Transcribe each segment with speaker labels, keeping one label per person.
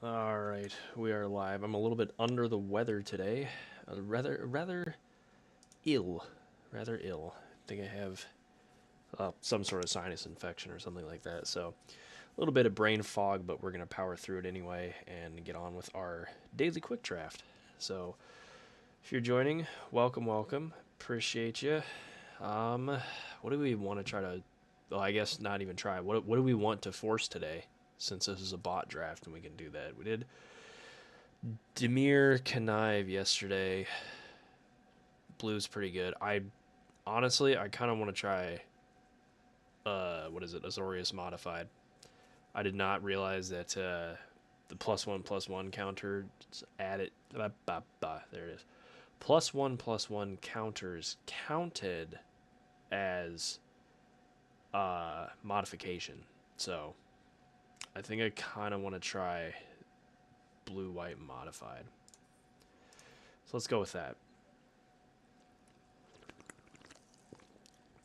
Speaker 1: All right, we are live. I'm a little bit under the weather today. Rather ill, rather ill. I think I have some sort of sinus infection or something like that. So a little bit of brain fog, but we're gonna power through it anyway and get on with our daily quick draft. So if you're joining, welcome, welcome. Appreciate you. What do we want to try to? Well, I guess not even try. What do we want to force today? Since this is a bot draft and we can do that, we did Demir Knive yesterday. Blue's pretty good. I kind of want to try. What is it? Azorius modified. I did not realize that the +1/+1 counter added. There it is. +1/+1 counters counted as modification. So I think I kind of want to try blue-white modified. So let's go with that.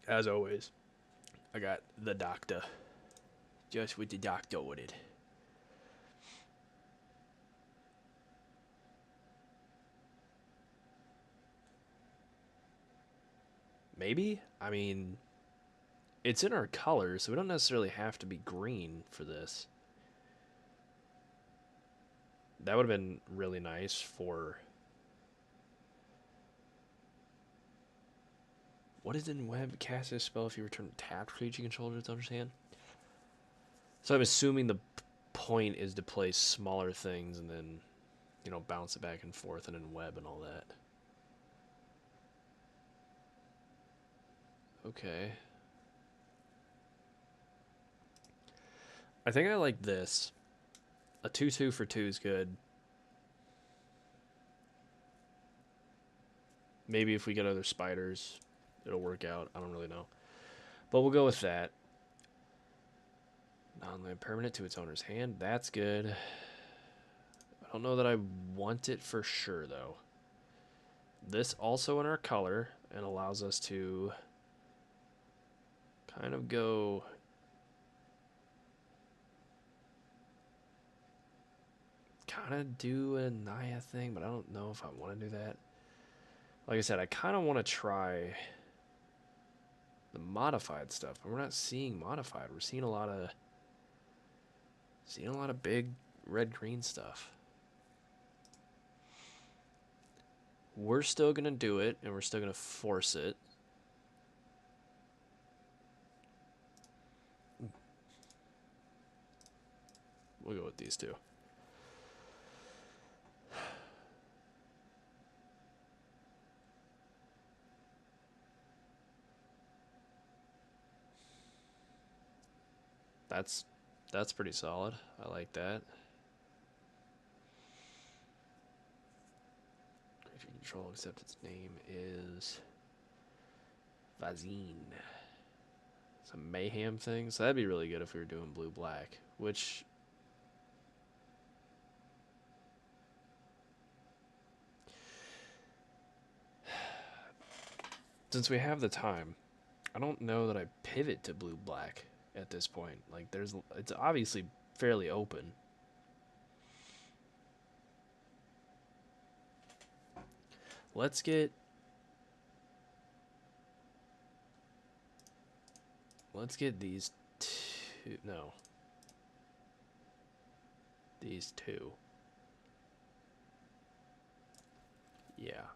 Speaker 1: As always, I got the doctor. Just with the doctor with it. Maybe? I mean, it's in our color, so we don't necessarily have to be green for this. That would have been really nice for... What is in web? Cast this spell if you return a tapped creature you control to its owner's hand. So I'm assuming the point is to play smaller things and then, bounce it back and forth and then web and all that. Okay. I think I like this. A 2/2 for 2 is good. Maybe if we get other spiders, it'll work out. I don't really know. But we'll go with that. Non-land permanent to its owner's hand. That's good. I don't know that I want it for sure, though. This also in our color and allows us to kind of go... kind of do a Naya thing, but I don't know if I want to do that. Like I said, I kind of want to try the modified stuff. But we're not seeing modified. We're seeing a lot of big red-green stuff. We're still going to do it, and we're still going to force it. We'll go with these two. That's pretty solid. I like that. Creature control, except its name is Vazine. Some mayhem thing. So that'd be really good if we were doing blue-black, which... Since we have the time, I don't know that I pivot to blue-black at this point. Like, it's obviously fairly open. Let's get these two. No, these two. Yeah.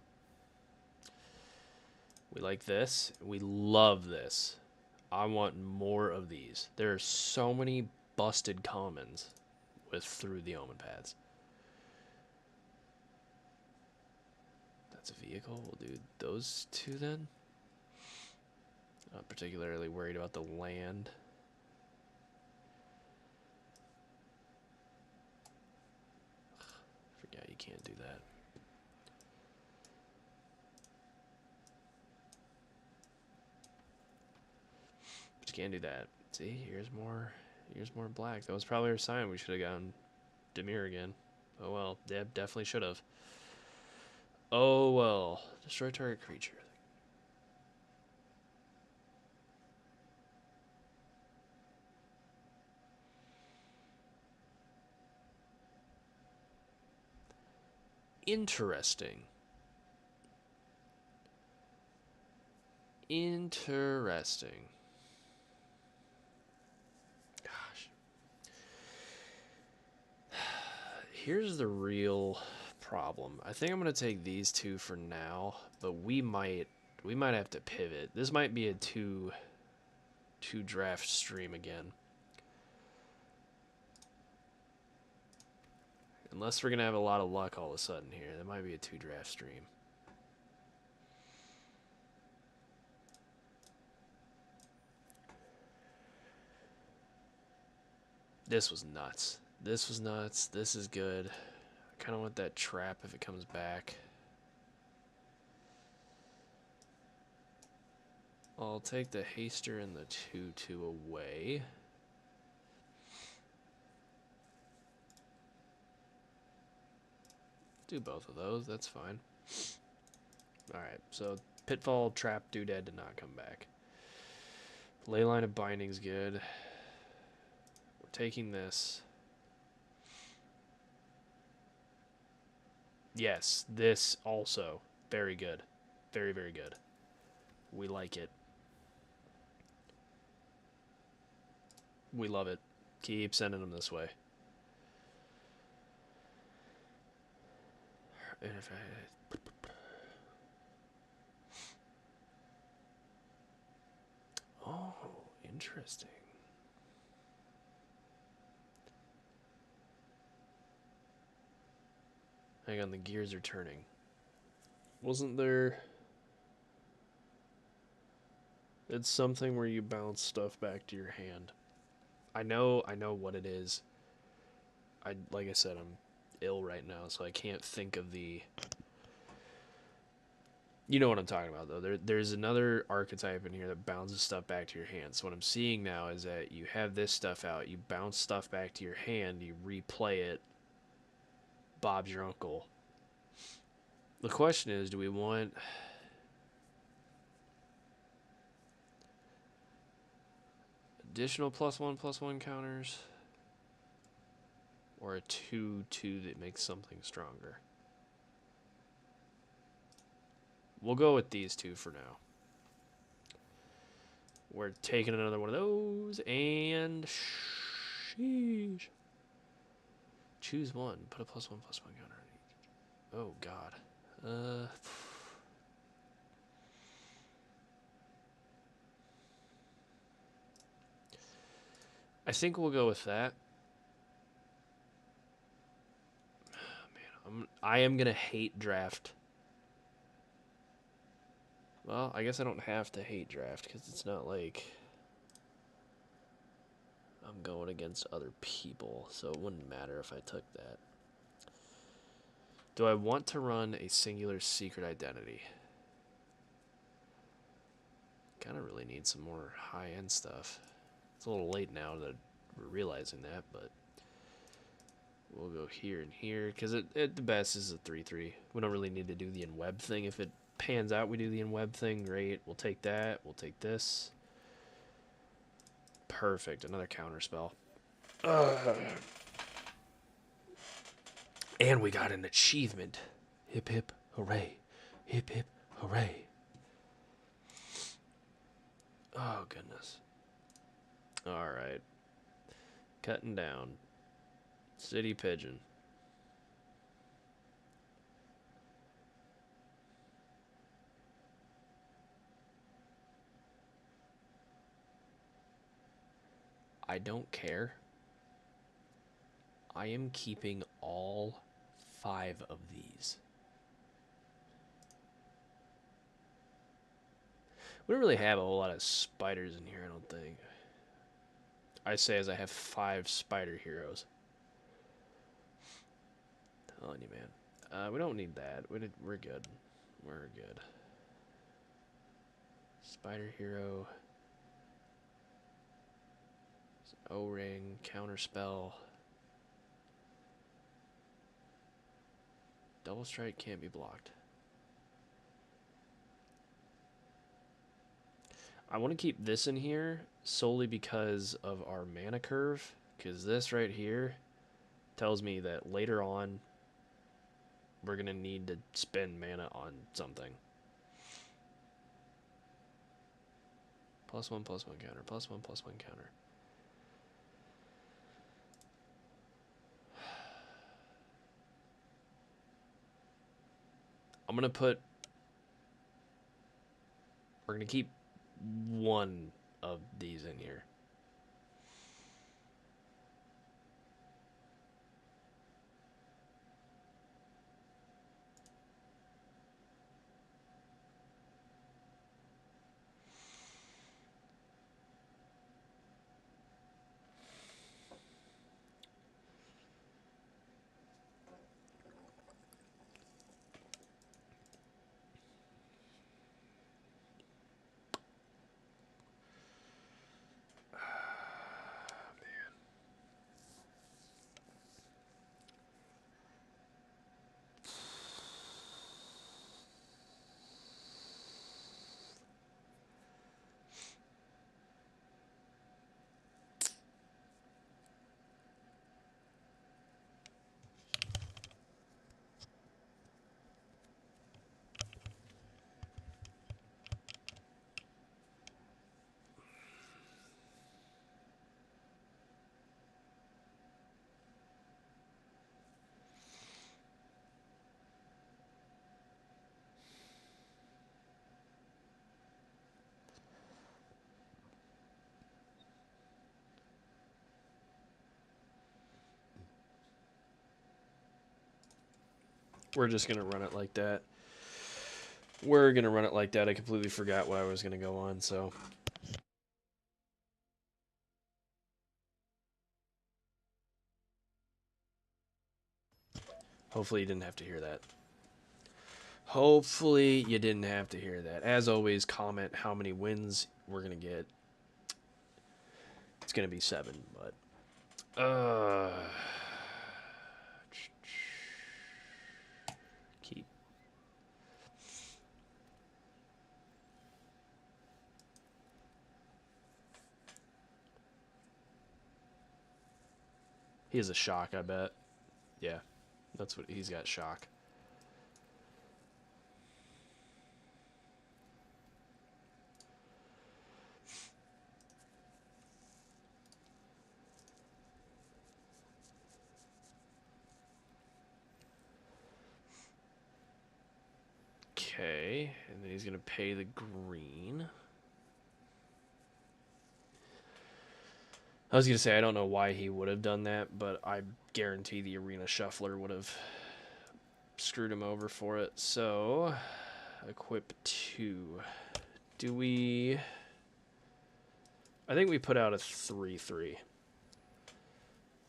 Speaker 1: We like this. We love this. I want more of these. There are so many busted commons with Through the Omen pads. That's a vehicle. We'll do those two then. Not particularly worried about the land. Forget you can't do that. But you can't do that. See, here's more black. That was probably our sign. We should have gotten Demir again. Oh well, Deb definitely should have. Oh well. Destroy target creature. Interesting. Interesting. Gosh. Here's the real problem. I think I'm going to take these two for now, but we might have to pivot. This might be a two draft stream again. Unless we're going to have a lot of luck all of a sudden here. That might be a 2 draft stream. This was nuts. This was nuts. This is good. I kind of want that trap if it comes back. I'll take the haster and the 2/2 away. Do both of those, that's fine. Alright, so Pitfall, Trap, Doodad did not come back. Leyline of Binding's good. We're taking this. Yes, this also. Very good. Very, very good. We like it. We love it. Keep sending them this way. And if Oh, interesting. Hang on, the gears are turning. Wasn't there... It's something where you bounce stuff back to your hand. I know what it is. Like I said, I'm ill right now, so I can't think of the... You know what I'm talking about, though. There's another archetype in here that bounces stuff back to your hand. So what I'm seeing now is that you have this stuff out, you bounce stuff back to your hand, you replay it. Bob's your uncle. The question is, do we want... additional +1/+1 counters? Or a 2/2 that makes something stronger? We'll go with these two for now. We're taking another one of those, and sheesh. Choose one. Put a +1/+1 counter on each. Oh God. I think we'll go with that. Man, I am gonna hate draft. Well, I guess I don't have to hate draft because it's not like I'm going against other people, so it wouldn't matter if I took that. Do I want to run a singular secret identity? Kind of really need some more high-end stuff. It's a little late now that we're realizing that, but we'll go here and here because the best is a 3/3. We don't really need to do the in-web thing. If it pans out, we do the in-web thing. Great. We'll take that. We'll take this. Perfect. Another counter spell. And we got an achievement. Hip hip hooray. Hip hip hooray. Oh goodness. Alright. Cutting down. City Pigeon. I don't care. I am keeping all 5 of these. We don't really have a whole lot of spiders in here, I don't think. I say as I have 5 spider heroes. Telling you, man. We don't need that. We're good. We're good. Spider hero. O-ring, counterspell. Double strike can't be blocked. I want to keep this in here solely because of our mana curve, because this right here tells me that later on we're gonna need to spend mana on something. +1/+1 counter, +1/+1 counter. I'm gonna put. We're gonna keep one of these in here. We're just gonna run it like that. We're gonna run it like that. I completely forgot what I was gonna go on, so. Hopefully you didn't have to hear that. Hopefully you didn't have to hear that. As always, comment how many wins we're gonna get. It's gonna be 7, but keep. He has a shock, I bet. Yeah, that's what he's got. Shock. Okay, and then he's gonna pay the green. I was gonna say I don't know why he would have done that, but I guarantee the arena shuffler would have screwed him over for it. So, equip 2. Do we? I think we put out a 3/3.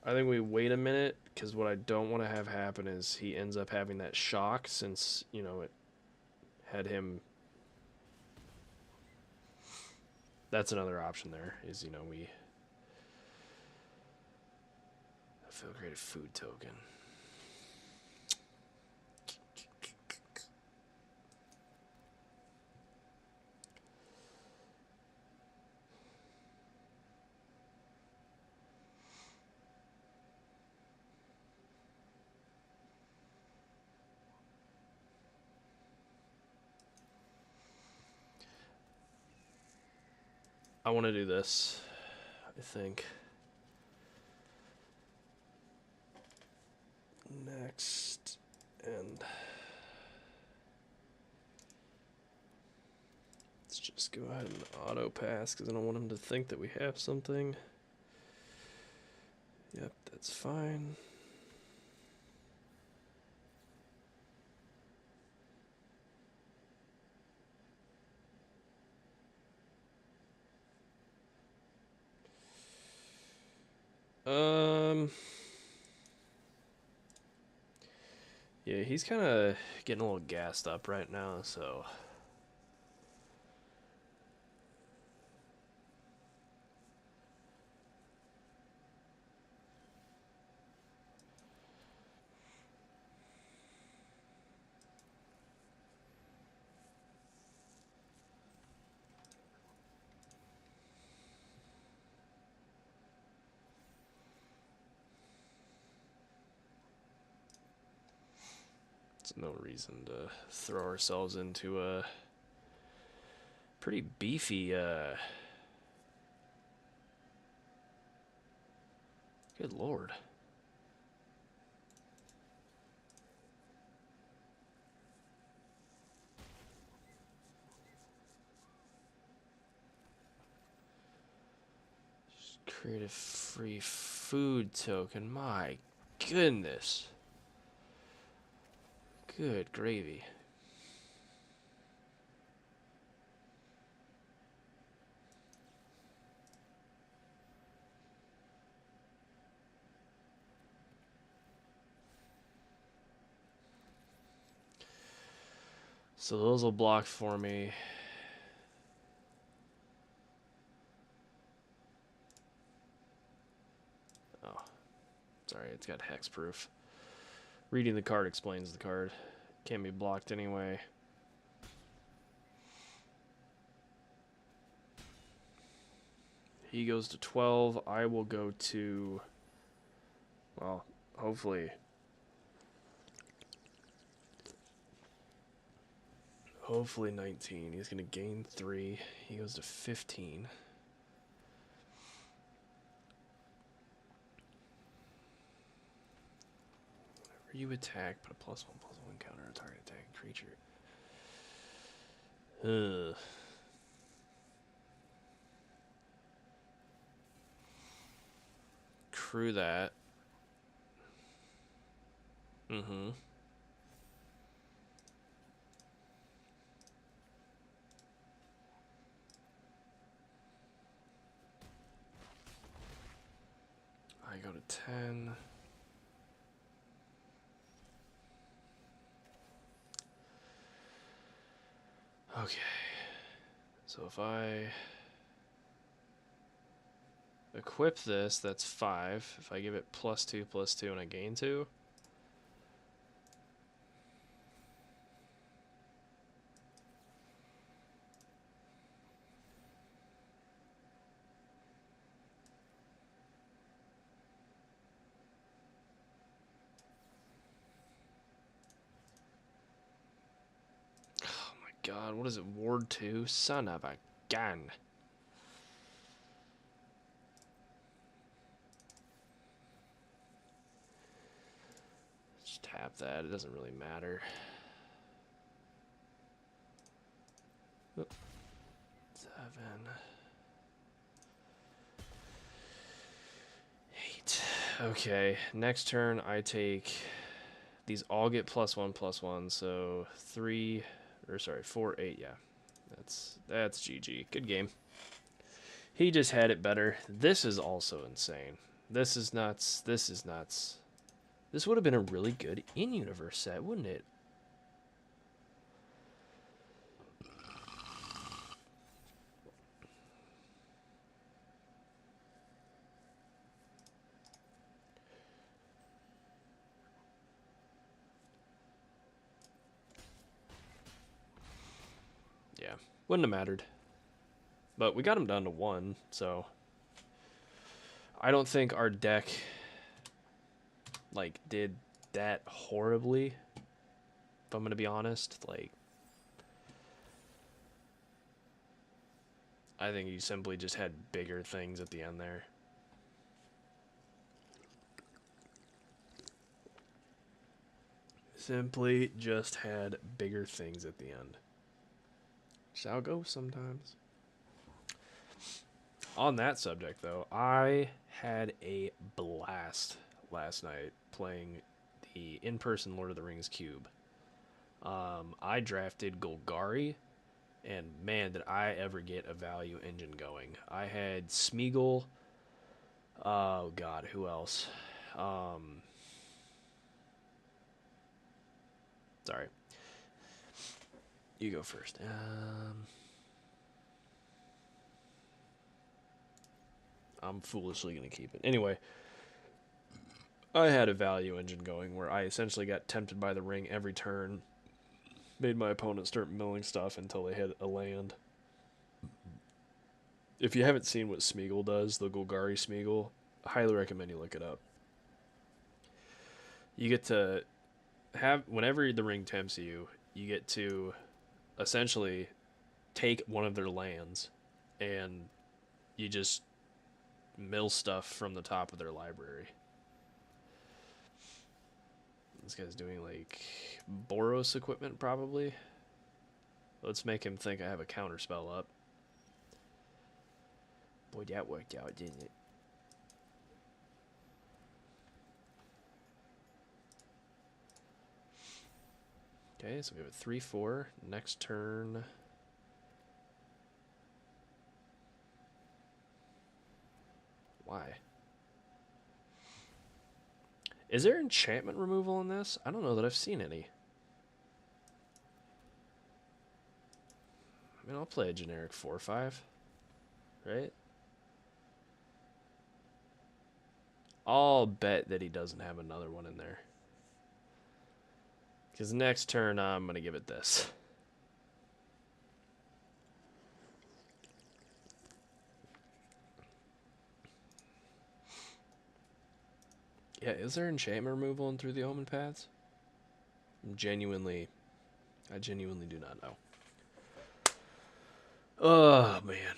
Speaker 1: I think we wait a minute, because what I don't want to have happen is he ends up having that shock, since, you know, it had him. That's another option there, is, you know, we feel creative food token. I want to do this, I think. Next, and let's just go ahead and auto pass, because I don't want him to think that we have something. Yep, that's fine. Yeah, he's kind of getting a little gassed up right now, so. There's no reason to throw ourselves into a pretty beefy, good lord. Just create a free food token. My goodness. Good gravy. So those will block for me. Oh, sorry, it's got hexproof. Reading the card explains the card. Can't be blocked anyway. He goes to 12. I will go to, well, hopefully 19. He's going to gain 3. He goes to 15. Whenever you attack, put a +1/+1 counter on target attacking creature. Ugh. Crew that. Mm-hmm. I go to 10. Okay. So if I equip this, that's 5. If I give it +2/+2 and I gain 2. God, what is it? Ward 2? Son of a gun. Just tap that. It doesn't really matter. Oop. 7. 8. Okay, next turn I take... These all get +1/+1, so 3... Or sorry, 4, 8, yeah. That's GG. Good game. He just had it better. This is also insane. This is nuts. This is nuts. This would have been a really good in-universe set, wouldn't it? Yeah, wouldn't have mattered. But we got him down to 1, so... I don't think our deck, like, did that horribly, if I'm going to be honest. Like, I think you simply just had bigger things at the end there. Simply just had bigger things at the end. Just how it goes sometimes. On that subject, though, I had a blast last night playing the in-person Lord of the Rings cube. I drafted Golgari, and man, did I ever get a value engine going. I had Smeagol. Oh, God, who else? Sorry. You go first. I'm foolishly going to keep it. Anyway, I had a value engine going where I essentially got tempted by the ring every turn. Made my opponent start milling stuff until they hit a land. If you haven't seen what Smeagol does, the Golgari Smeagol, I highly recommend you look it up. You get to whenever the ring tempts you, you get to essentially take one of their lands, and you just mill stuff from the top of their library. This guy's doing like Boros equipment probably. Let's make him think I have a counter spell up. Boy, that worked out, didn't it? Okay, so we have a 3/4. Next turn. Why? Is there enchantment removal in this? I don't know that I've seen any. I mean, I'll play a generic 4/5, right? I'll bet that he doesn't have another one in there. Because next turn, I'm going to give it this. Yeah, is there enchantment removal in Through the Omen Paths? I genuinely do not know. Oh, man.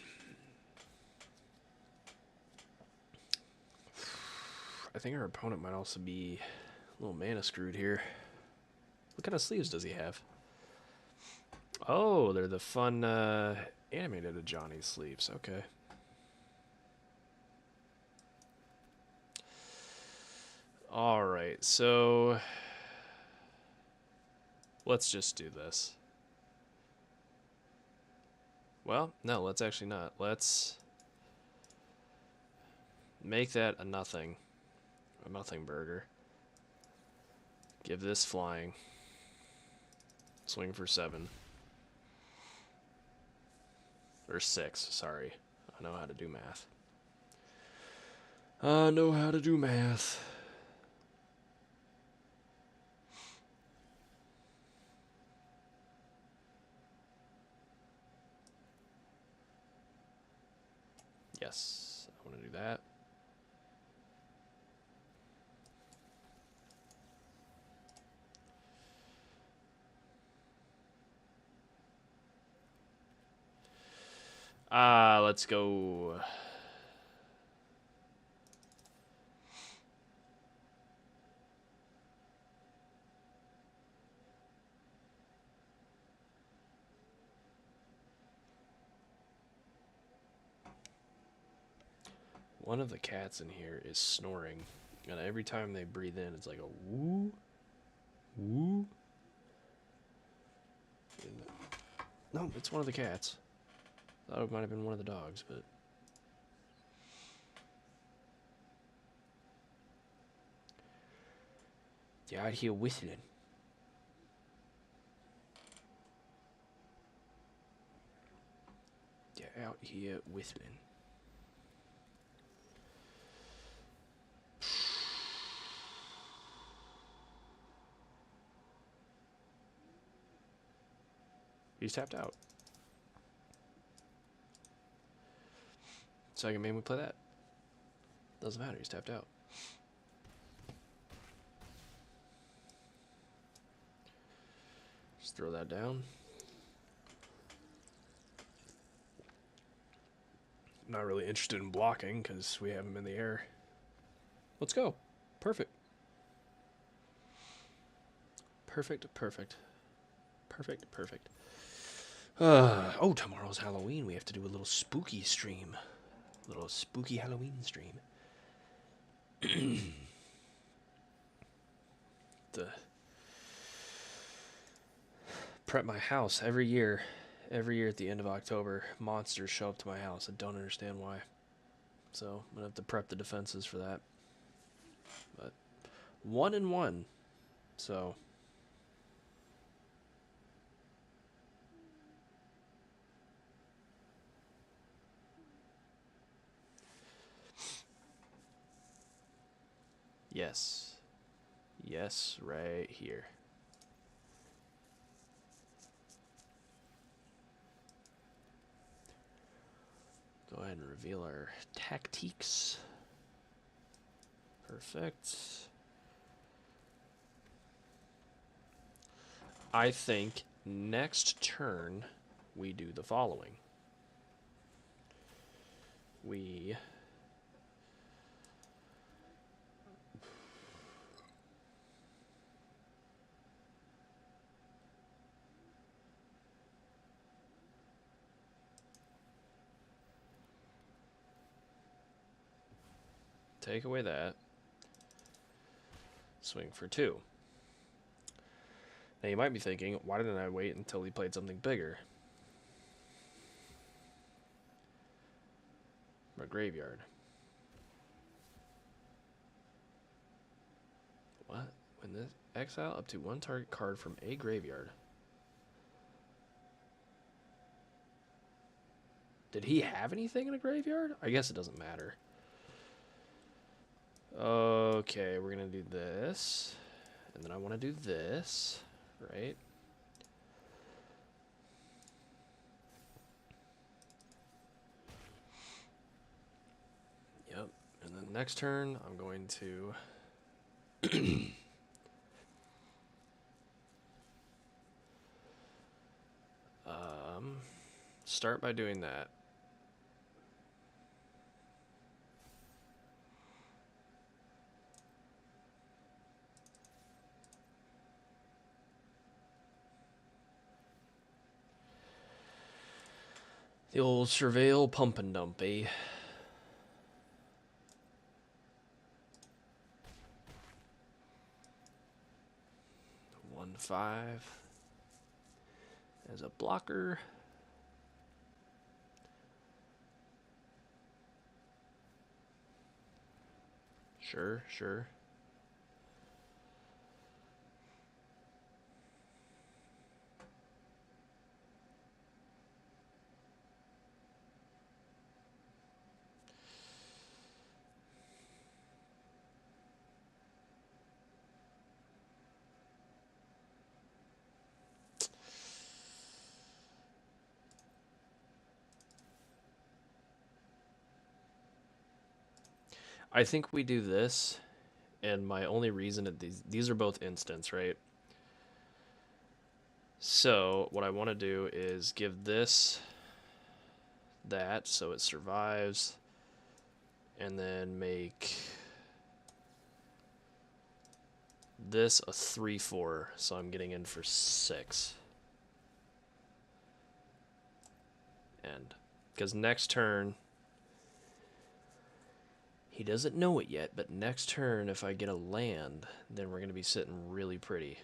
Speaker 1: I think our opponent might also be a little mana screwed here. What kind of sleeves does he have? Oh, they're the fun animated Johnny sleeves. Okay. Alright, so let's just do this. Well, no, let's actually not. Let's make that a nothing burger. Give this flying. Swing for 7. Or 6, sorry. I know how to do math. I know how to do math. Yes, I want to do that. Let's go. One of the cats in here is snoring, and every time they breathe in, it's like a woo, woo. No, it's one of the cats. Thought it might have been one of the dogs, but you're out here whistling. You're out here whistling. He's tapped out. Second main, we play that. Doesn't matter, he's tapped out. Just throw that down. Not really interested in blocking because we have him in the air. Let's go. Perfect. Perfect, perfect. Perfect, perfect. Oh, tomorrow's Halloween. We have to do a little spooky stream. A little spooky Halloween stream. To prep my house every year. Every year at the end of October, monsters show up to my house. I don't understand why. So I'm gonna have to prep the defenses for that. But 1-1. So yes. Yes, right here. Go ahead and reveal our tactiques. Perfect. I think next turn we do the following. We take away that. Swing for 2. Now you might be thinking, why didn't I wait until he played something bigger? From a graveyard. What? When this exile up to 1 target card from a graveyard. Did he have anything in a graveyard? I guess it doesn't matter. Okay, we're gonna do this. And then I want to do this, right? Yep. And then next turn, I'm going to start by doing that. The old surveil pump and dump, eh? One 5 as a blocker. Sure, sure. I think we do this, and my only reason that these are both instants, right? So what I want to do is give this that so it survives, and then make this a 3/4, so I'm getting in for 6. And because next turn, he doesn't know it yet, but next turn, if I get a land, then we're going to be sitting really pretty.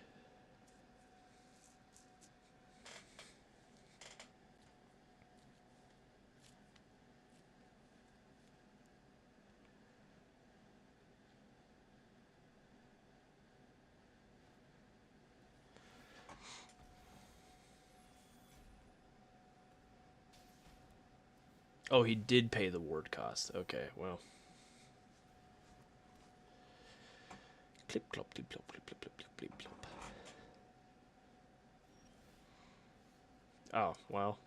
Speaker 1: Oh, he did pay the ward cost. Okay, well. Clip, clop, clip, clop, clip, clip, clip, clip, clip, clop. Oh, well.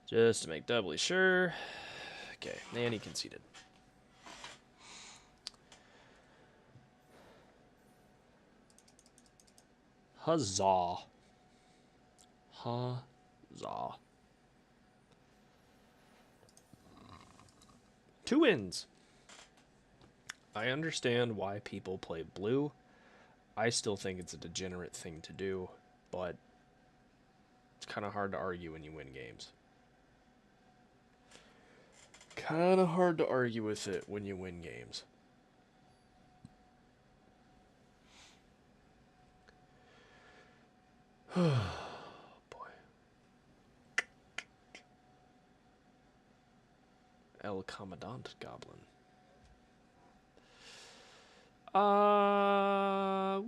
Speaker 1: Just to make doubly sure. Okay, and he conceded. Huzzah. Huzzah. 2 wins. I understand why people play blue. I still think it's a degenerate thing to do, but it's kind of hard to argue when you win games. Kind of hard to argue with it when you win games. Boy. El Commandant Goblin.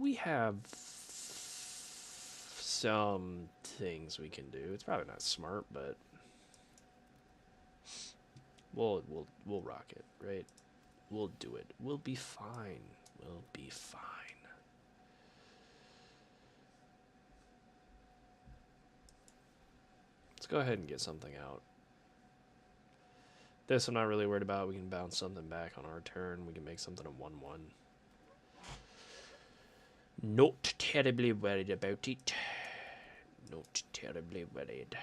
Speaker 1: We have some things we can do. It's probably not smart, but we'll rock it, right? We'll do it. We'll be fine. We'll be fine. Let's go ahead and get something out. This I'm not really worried about. We can bounce something back on our turn. We can make something a 1/1. Not terribly worried about it. Not terribly worried.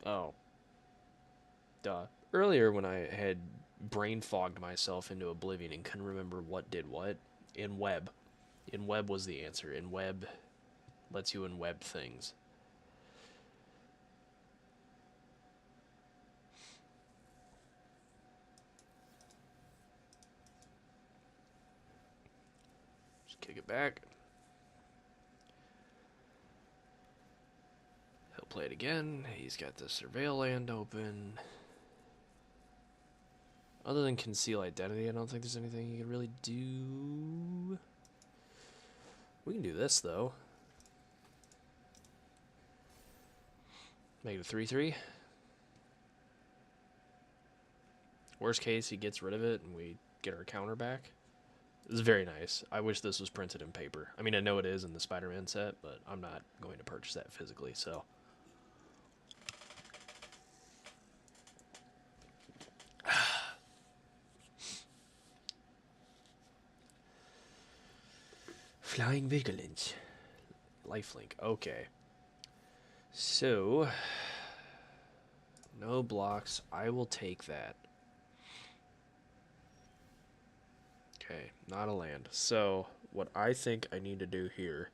Speaker 1: Oh. Duh. Earlier when I had brain fogged myself into oblivion and couldn't remember what did what, in web. In web was the answer. In web lets you in web things. Just kick it back. He'll play it again. He's got the surveil land open. Other than conceal identity, I don't think there's anything you can really do. We can do this, though. Make it a 3/3. Worst case, he gets rid of it and we get our counter back. This is very nice. I wish this was printed in paper. I mean, I know it is in the Spider-Man set, but I'm not going to purchase that physically, so. Flying Vigilance. Lifelink. Okay. So, no blocks. I will take that. Okay, not a land. So, what I think I need to do here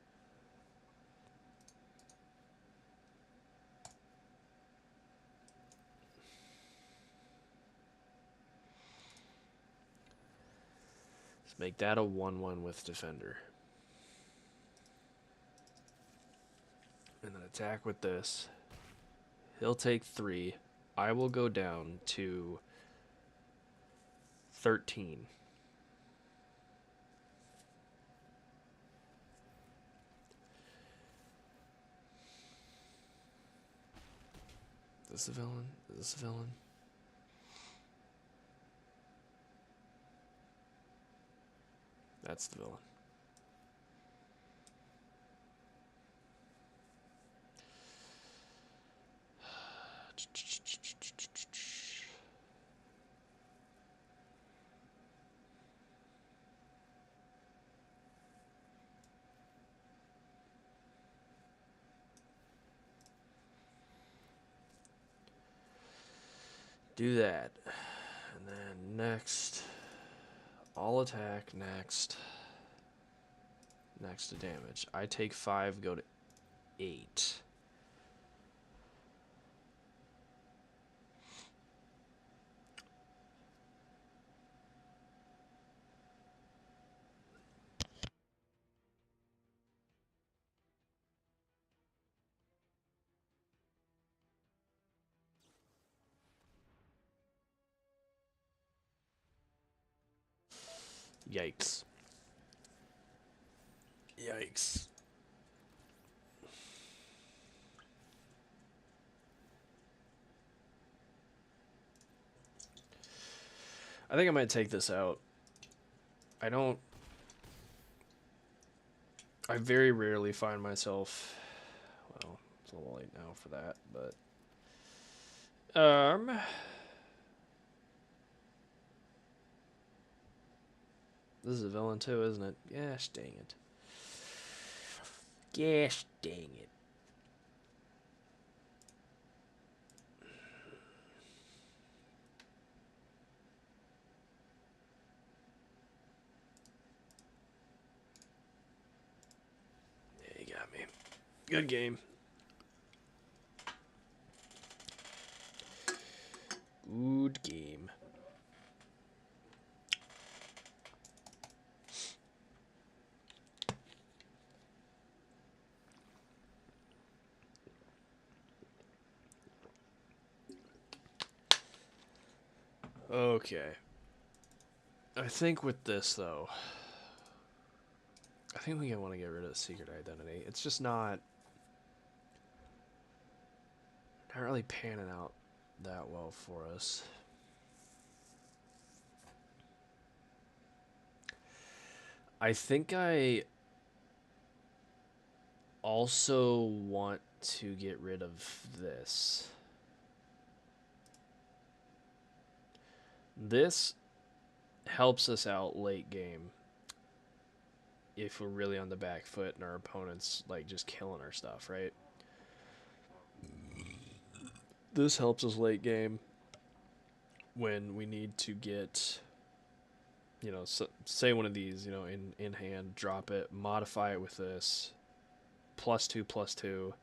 Speaker 1: is make that a 1/1 with Defender. And then attack with this. He'll take 3. I will go down to 13. Is this the villain? Is this the villain? That's the villain. Do that. And then next, all attack, next. Next to damage. I take 5, go to 8. Yikes. Yikes. I think I might take this out. I very rarely find myself, well, it's a little late now for that, but, this is a villain too, isn't it? Gosh dang it. Gosh dang it. Yeah, you got me. Good game. Good game. Okay. I think with this, though, I think we want to get rid of the secret identity. It's just not really panning out that well for us. I think I also want to get rid of this. This helps us out late game if we're really on the back foot and our opponent's like just killing our stuff, right? This helps us late game when we need to get, you know, say one of these, you know, in hand, drop it, modify it with this, +2/+2.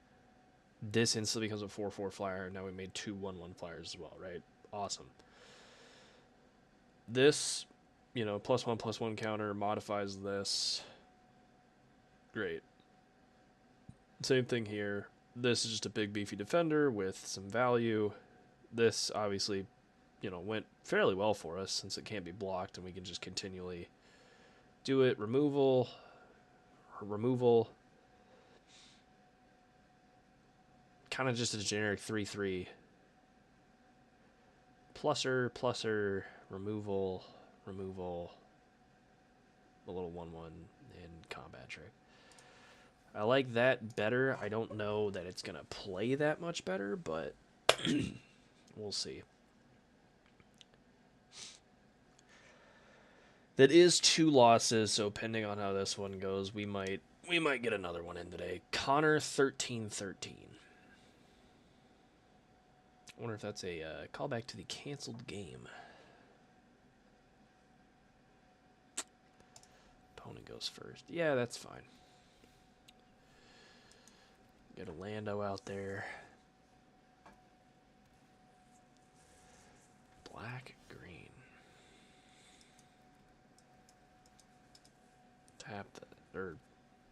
Speaker 1: This instantly becomes a 4/4 flyer. Now we made 2 1/1 flyers as well, right? Awesome. This, you know, +1/+1 counter modifies this. Great. Same thing here. This is just a big beefy defender with some value. This obviously, you know, went fairly well for us since it can't be blocked and we can just continually do it. Removal. Kind of just a generic 3/3. Plusser, removal, a little 1/1 in combat trick. I like that better. I don't know that it's going to play that much better, but we'll see. That is 2 losses, so pending on how this one goes, we might get another one in today. Connor 13-13. I wonder if that's a callback to the canceled game. Opponent goes first. Yeah, that's fine. Get a Lando out there. Black, green. Tap that, or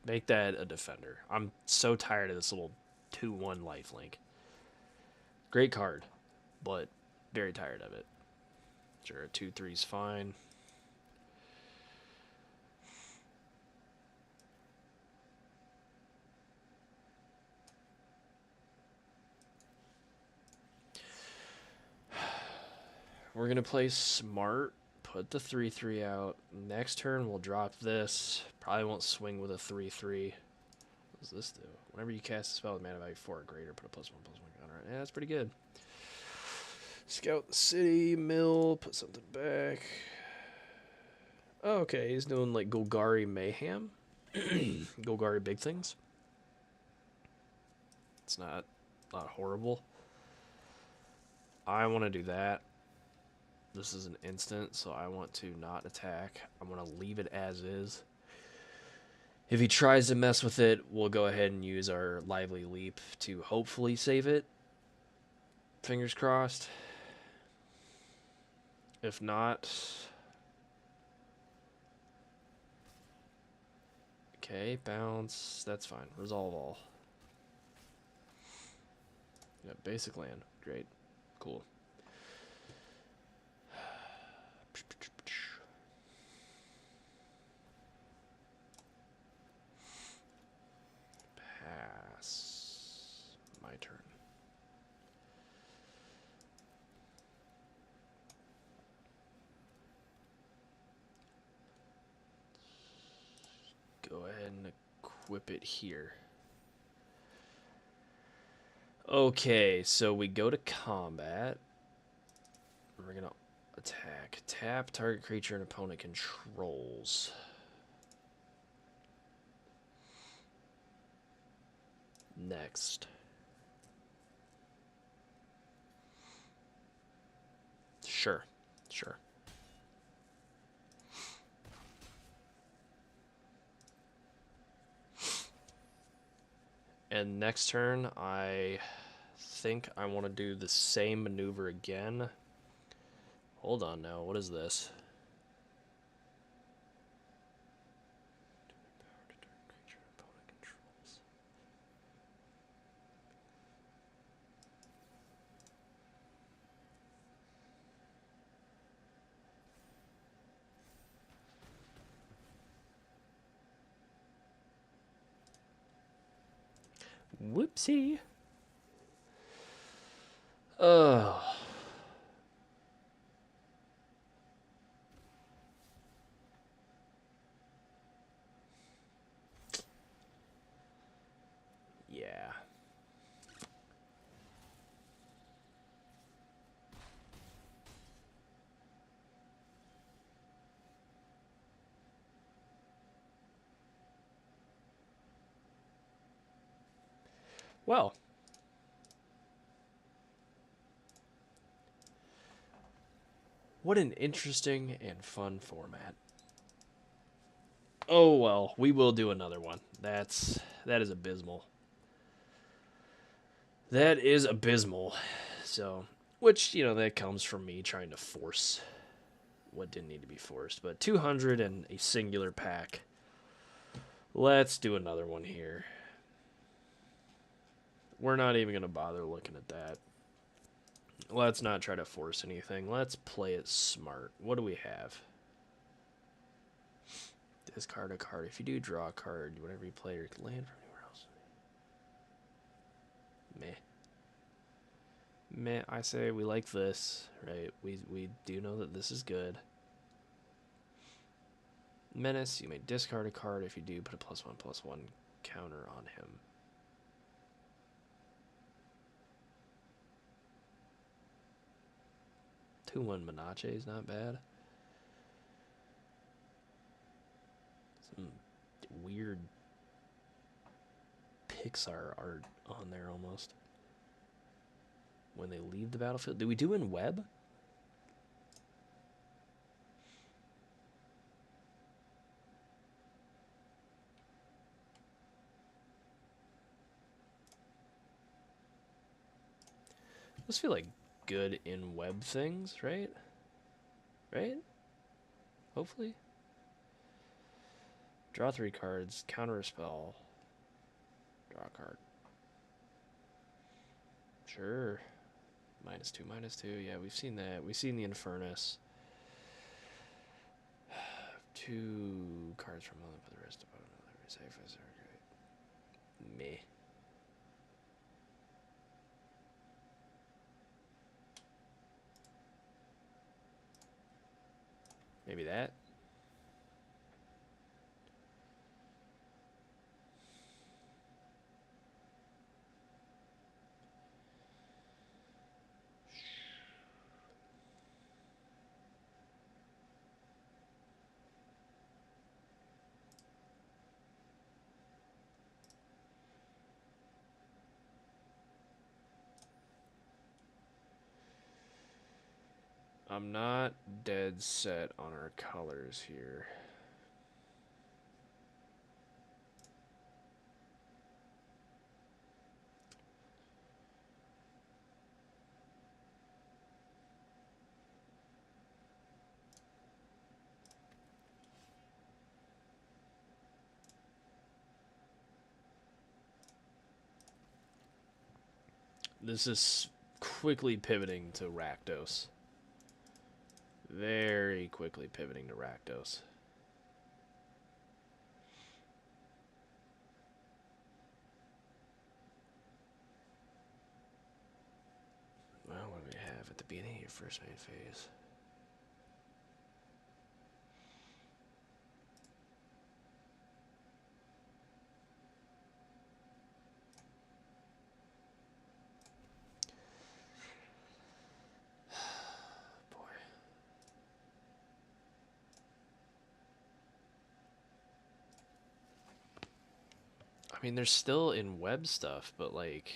Speaker 1: make that a defender. I'm so tired of this little 2/1 lifelink. Great card, but very tired of it. Sure, a 2/3's fine. We're going to play smart, put the 3/3 out. Next turn, we'll drop this. Probably won't swing with a 3/3. What does this do? Whenever you cast a spell with mana value 4 or greater, put a +1/+1 counter. Yeah, that's pretty good. Scout the city, mill, put something back. Oh, okay, he's doing like Golgari Mayhem. Golgari Big Things. It's not horrible. I want to do that. This is an instant, so I want to not attack. I'm going to leave it as is. If he tries to mess with it, we'll go ahead and use our Lively Leap to hopefully save it. Fingers crossed. If not... Okay, bounce. That's fine. Resolve all. Yeah, basic land. Great. Cool. Pass. My turn. Go ahead and equip it here. Okay, so we go to combat. We're going to attack. Tap target creature and opponent controls. Next. Sure. And next turn, I think I want to do the same maneuver again. Hold on now, what is this? Whoopsie. Well, what an interesting and fun format. Oh well, we will do another one. That is abysmal. That is abysmal. So, which, that comes from me trying to force what didn't need to be forced. But 200 and a singular pack. Let's do another one here. We're not even going to bother looking at that. Let's not try to force anything. Let's play it smart. What do we have? Discard a card. If you do draw a card, whenever you play your land from anywhere else. Meh. Meh, I say we like this, right? We do know that this is good. Menace, you may discard a card. If you do, put a +1/+1 counter on him. Two-one Menace is not bad. Some weird Pixar art on there almost. When they leave the battlefield. Do we do in web? Those feel like good in web things, right? Right? Hopefully. Draw 3 cards, counter a spell. Draw a card. Sure. -2, -2. Yeah, we've seen that. We've seen the Infernus. 2 cards from one for the rest of another. Safe as great. Meh. Maybe that. I'm not dead set on our colors here. This is quickly pivoting to Rakdos. Very quickly pivoting to Rakdos. Well, what do we have at the beginning of your first main phase? Boy. I mean, they're still in web stuff, but like,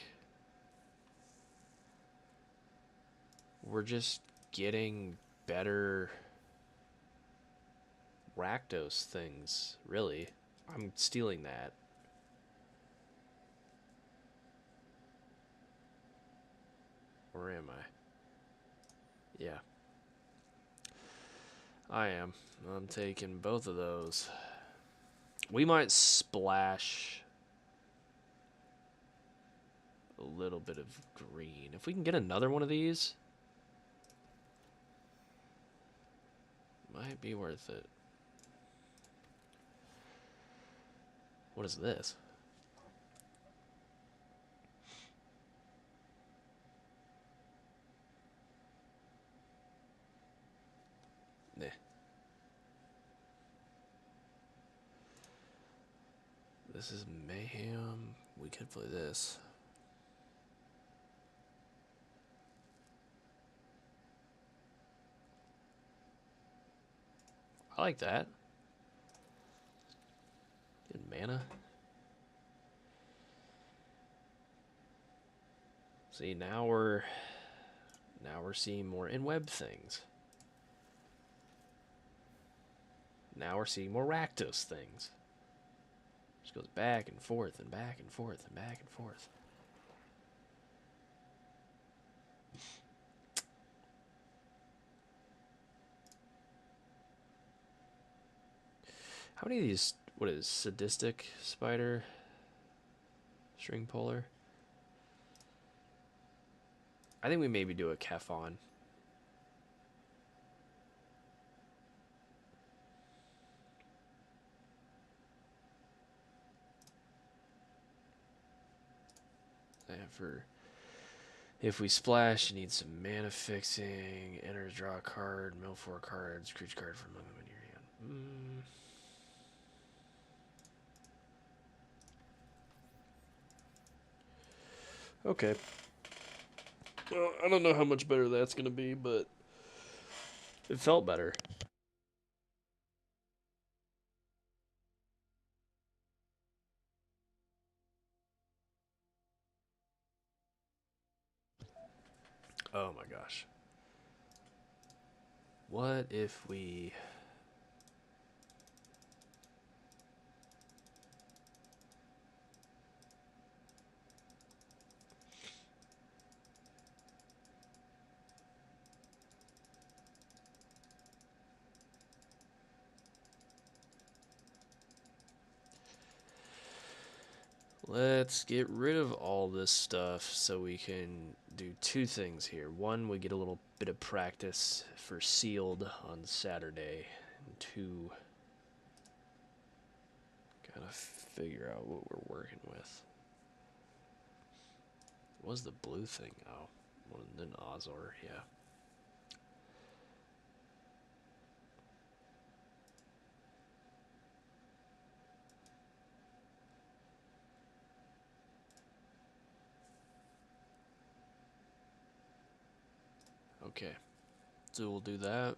Speaker 1: we're just getting better Rakdos things, really. I'm stealing that. Or am I? Yeah. I am. I'm taking both of those. We might splash a little bit of green. If we can get another one of these, might be worth it. What is this? Nah. This is mayhem. We could play this. I like that. Good mana. See, now we're seeing more in web things. Now we're seeing more Rakdos things. Just goes back and forth and back and forth and back and forth. How many of these, what is sadistic spider string puller? I think we maybe do a Kefon. For if we splash, you need some mana fixing. Enter, draw a card, mill 4 cards, creature card from when you're in. Okay. Well, I don't know how much better that's gonna be, but it felt better. Oh my gosh. What if we... Let's get rid of all this stuff so we can do two things here. One, we get a little bit of practice for sealed on Saturday. And two, gotta figure out what we're working with. What was the blue thing? Oh, one an Azor, yeah. Okay, so we'll do that.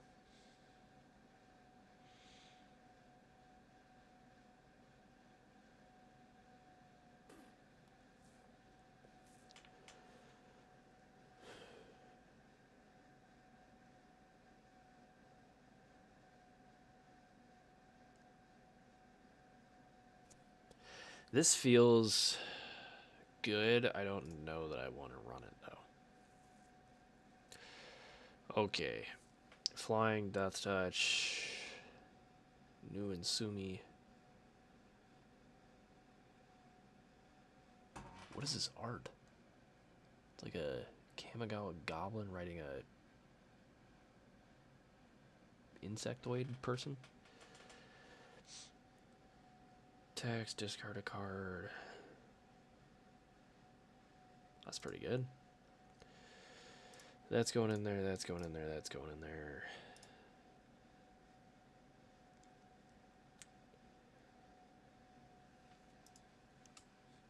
Speaker 1: This feels good. I don't know that I want to run it, though. Okay. Flying, Death Touch, New and Sumi. What is this art? It's like a Kamigawa goblin riding a insectoid person. Text, discard a card. That's pretty good. That's going in there, that's going in there, that's going in there.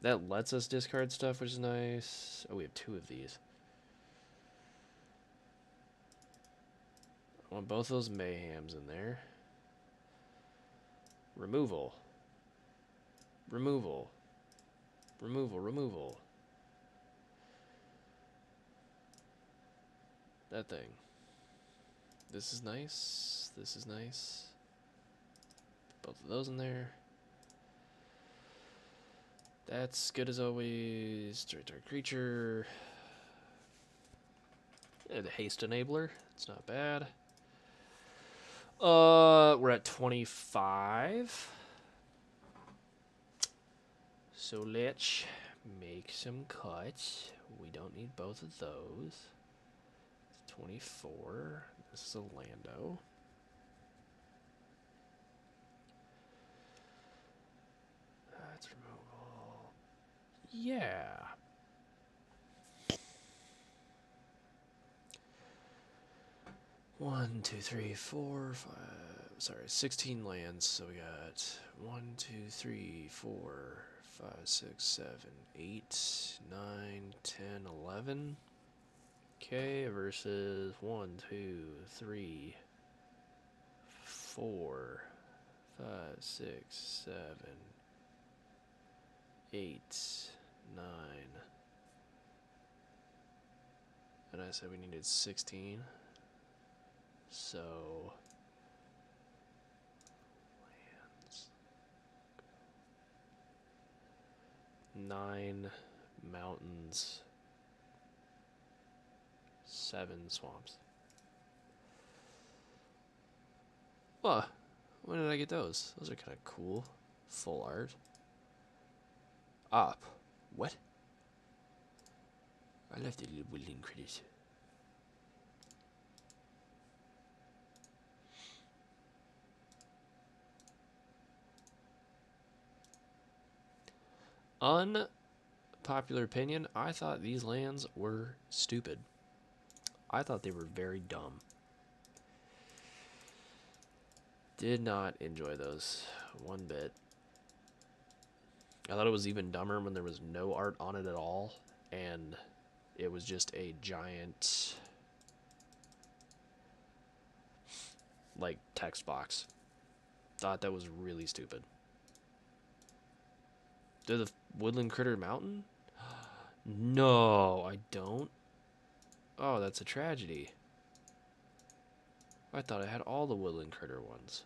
Speaker 1: That lets us discard stuff, which is nice. Oh, we have two of these. I want both those mayhems in there. Removal. Removal. Removal, removal. That thing. This is nice. This is nice. Both of those in there. That's good as always. Straight to our creature. Yeah, the haste enabler. It's not bad. We're at 25. So let's make some cuts. We don't need both of those. It's 24. This is a Lando. That's removal. Yeah. One, two, three, four, five. Sorry, 16 lands. So we got 1, 2, 3, 4, 5, 6, 7, 8, 9, 10, 11. Okay, versus 1, 2, 3, 4, 5, 6, 7, 8, 9, And I said we needed 16. So... lands. 9 mountains. 7 swamps. Well, when did I get those? Those are kind of cool. Full art. Up. What? I left the little woodland critters. Unpopular opinion, I thought these lands were stupid. I thought they were very dumb. Did not enjoy those one bit. I thought it was even dumber when there was no art on it at all, and it was just a giant, like, text box. Thought that was really stupid. They're the Woodland Critter Mountain? No, I don't. Oh, that's a tragedy. I thought I had all the Woodland Critter ones.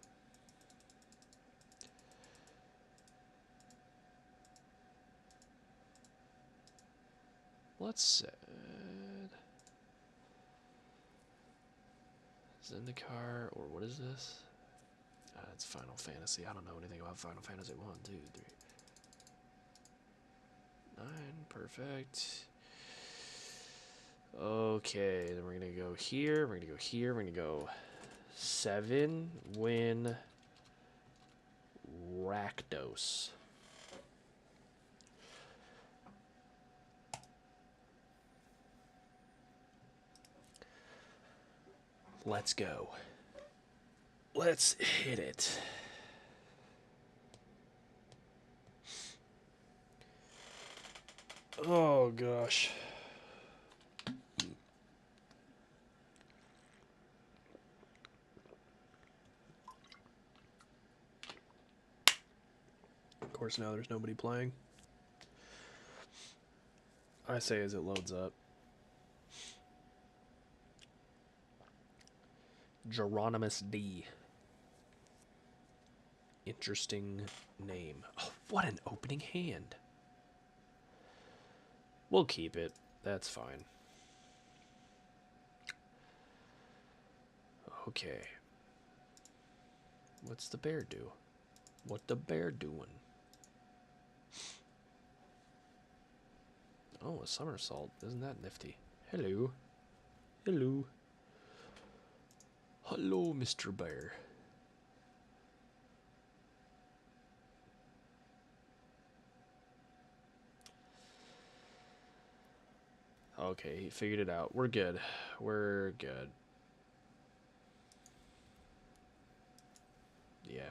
Speaker 1: Let's set Zendikar, or what is this? It's Final Fantasy. I don't know anything about Final Fantasy 1, 2, 3. 9, perfect. Okay, then we're gonna go here, we're gonna go here, we're gonna go 7, win, Rakdos. Let's go. Let's hit it. Oh gosh. Of course, now there's nobody playing. I say as it loads up. Geronimus D. Interesting name. Oh, what an opening hand. We'll keep it. That's fine. Okay. What's the bear do? What the bear doing? Oh, a somersault. Isn't that nifty? Hello. Hello. Hello, Mr. Bear. Okay, he figured it out. We're good. We're good. Yeah.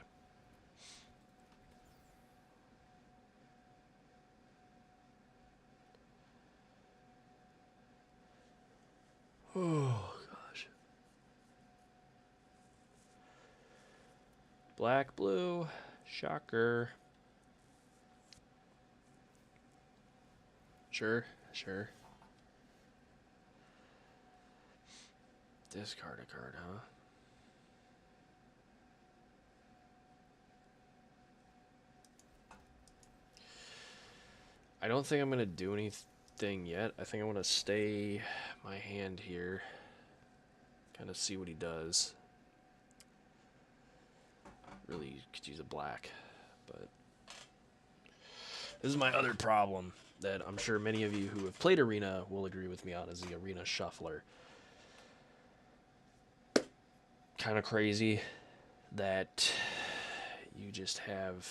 Speaker 1: Oh, gosh. Black, blue. Shocker. Sure, sure. Discard a card, huh? I don't think I'm going to do anything yet. I think I want to stay my hand here. Kind of see what he does. Really could use a black, but this is my other problem that I'm sure many of you who have played Arena will agree with me on, is the Arena Shuffler. Kind of crazy that you just have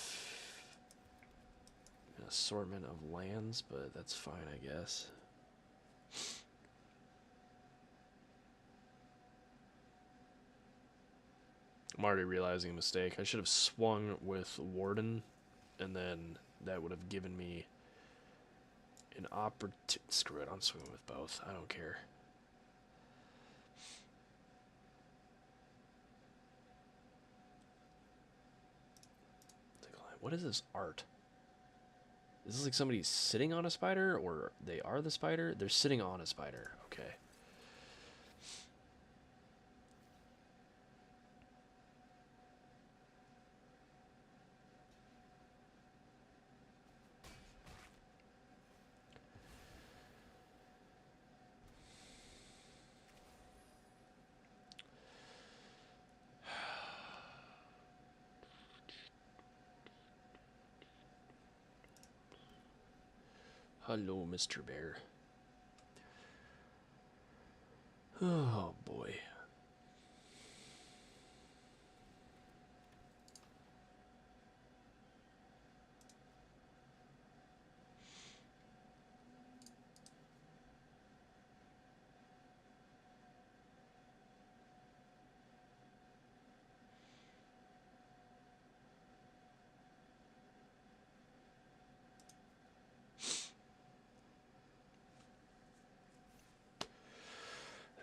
Speaker 1: an assortment of lands, but that's fine, I guess. I'm already realizing a mistake. I should have swung with Warden, and then that would have given me an opportunity. Screw it, I'm swinging with both. I don't care. What is this art? Is this like somebody sitting on a spider, or they are the spider? They're sitting on a spider. Okay. Hello, Mr. Bear. Oh, boy.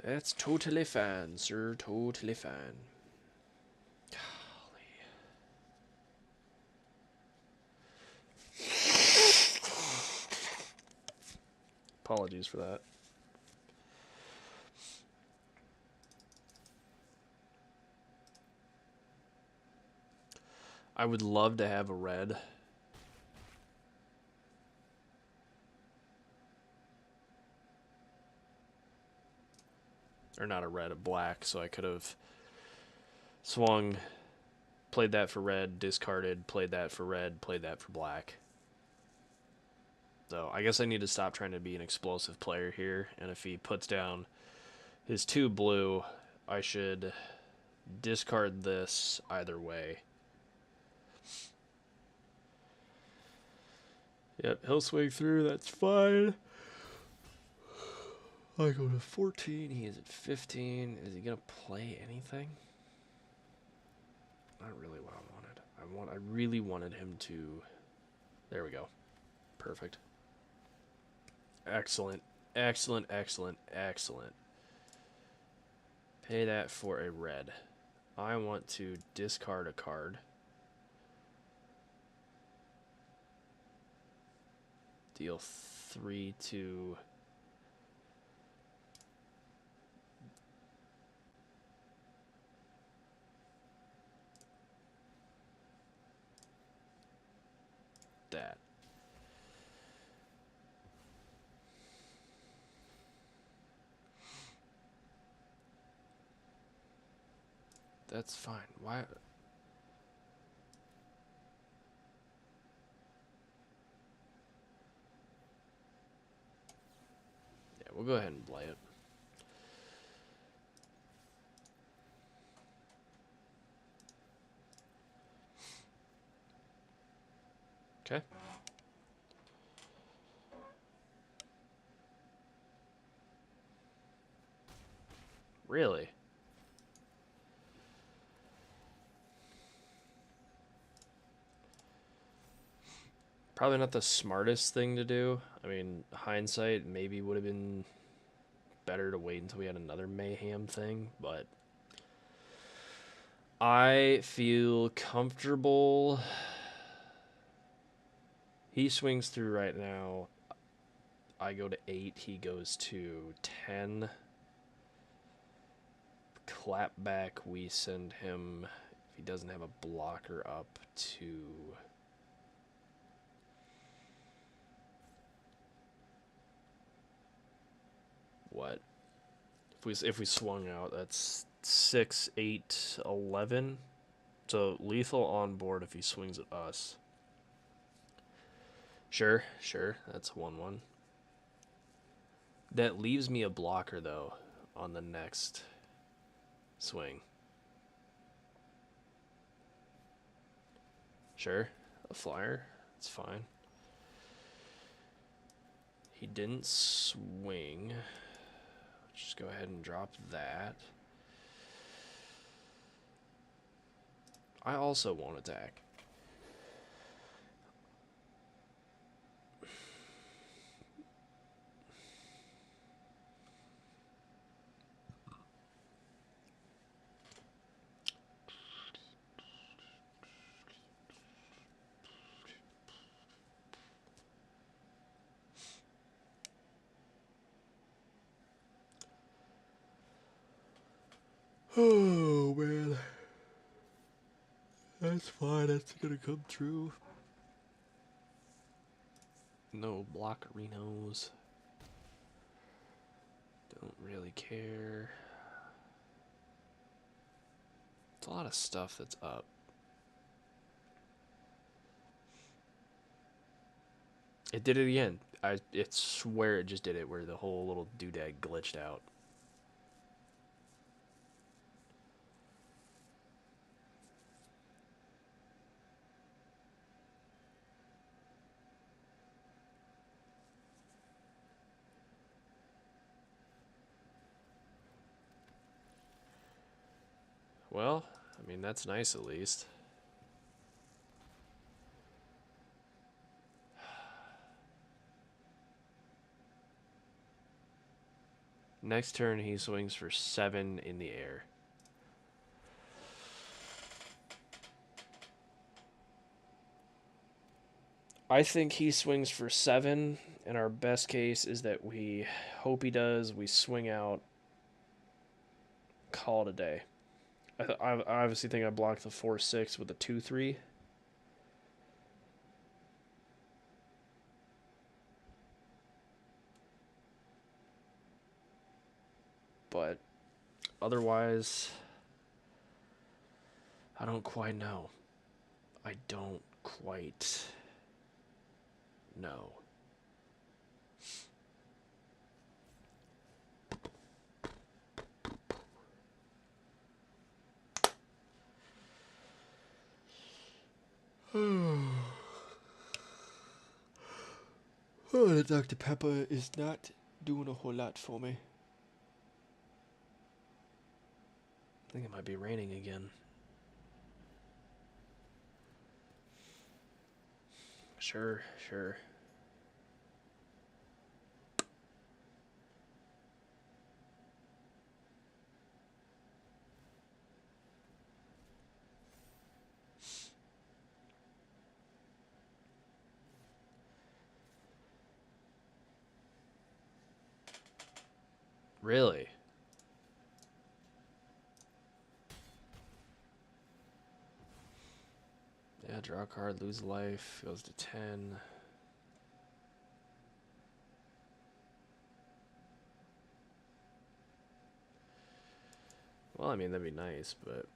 Speaker 1: That's totally fine, sir. Totally fine. Golly. Apologies for that. I would love to have a red. Or not a red, a black, so I could have swung, played that for red, discarded, played that for red, played that for black. So I guess I need to stop trying to be an explosive player here, and if he puts down his 2 blue, I should discard this either way. Yep, he'll swing through, that's fine. I go to 14, he is at 15. Is he going to play anything? Not really what I wanted. I really wanted him to... There we go. Perfect. Excellent. Excellent, excellent, excellent. Pay that for a red. I want to discard a card. Deal 3 to... that. That's fine. Why? Yeah, we'll go ahead and play it. Okay. Really? Probably not the smartest thing to do. I mean, hindsight maybe would have been better to wait until we had another mayhem thing, but I feel comfortable. He swings through right now. I go to 8, he goes to 10. Clap back, we send him, if he doesn't have a blocker, up to... what? If we swung out, that's 6, 8, 11. So lethal on board if he swings at us. Sure, that's 1-1. That leaves me a blocker, though, on the next swing. Sure, a flyer, it's fine. He didn't swing. Just go ahead and drop that. I also won't attack. Oh, man. That's fine. That's gonna come true. No blockerinos. Don't really care. It's a lot of stuff that's up. It did it again. I swear it just did it where the whole little doodad glitched out. Well, I mean, that's nice at least. Next turn, he swings for 7 in the air. I think he swings for 7, and our best case is that we hope he does. We swing out, call it a day. I obviously think I blocked the 4-6 with a 2-3. But otherwise, I don't quite know. I don't quite know. Oh, the Dr. Pepper is not doing a whole lot for me. I think it might be raining again. Sure, sure. Really? Yeah, draw a card, lose life, goes to 10. Well, I mean, that'd be nice, but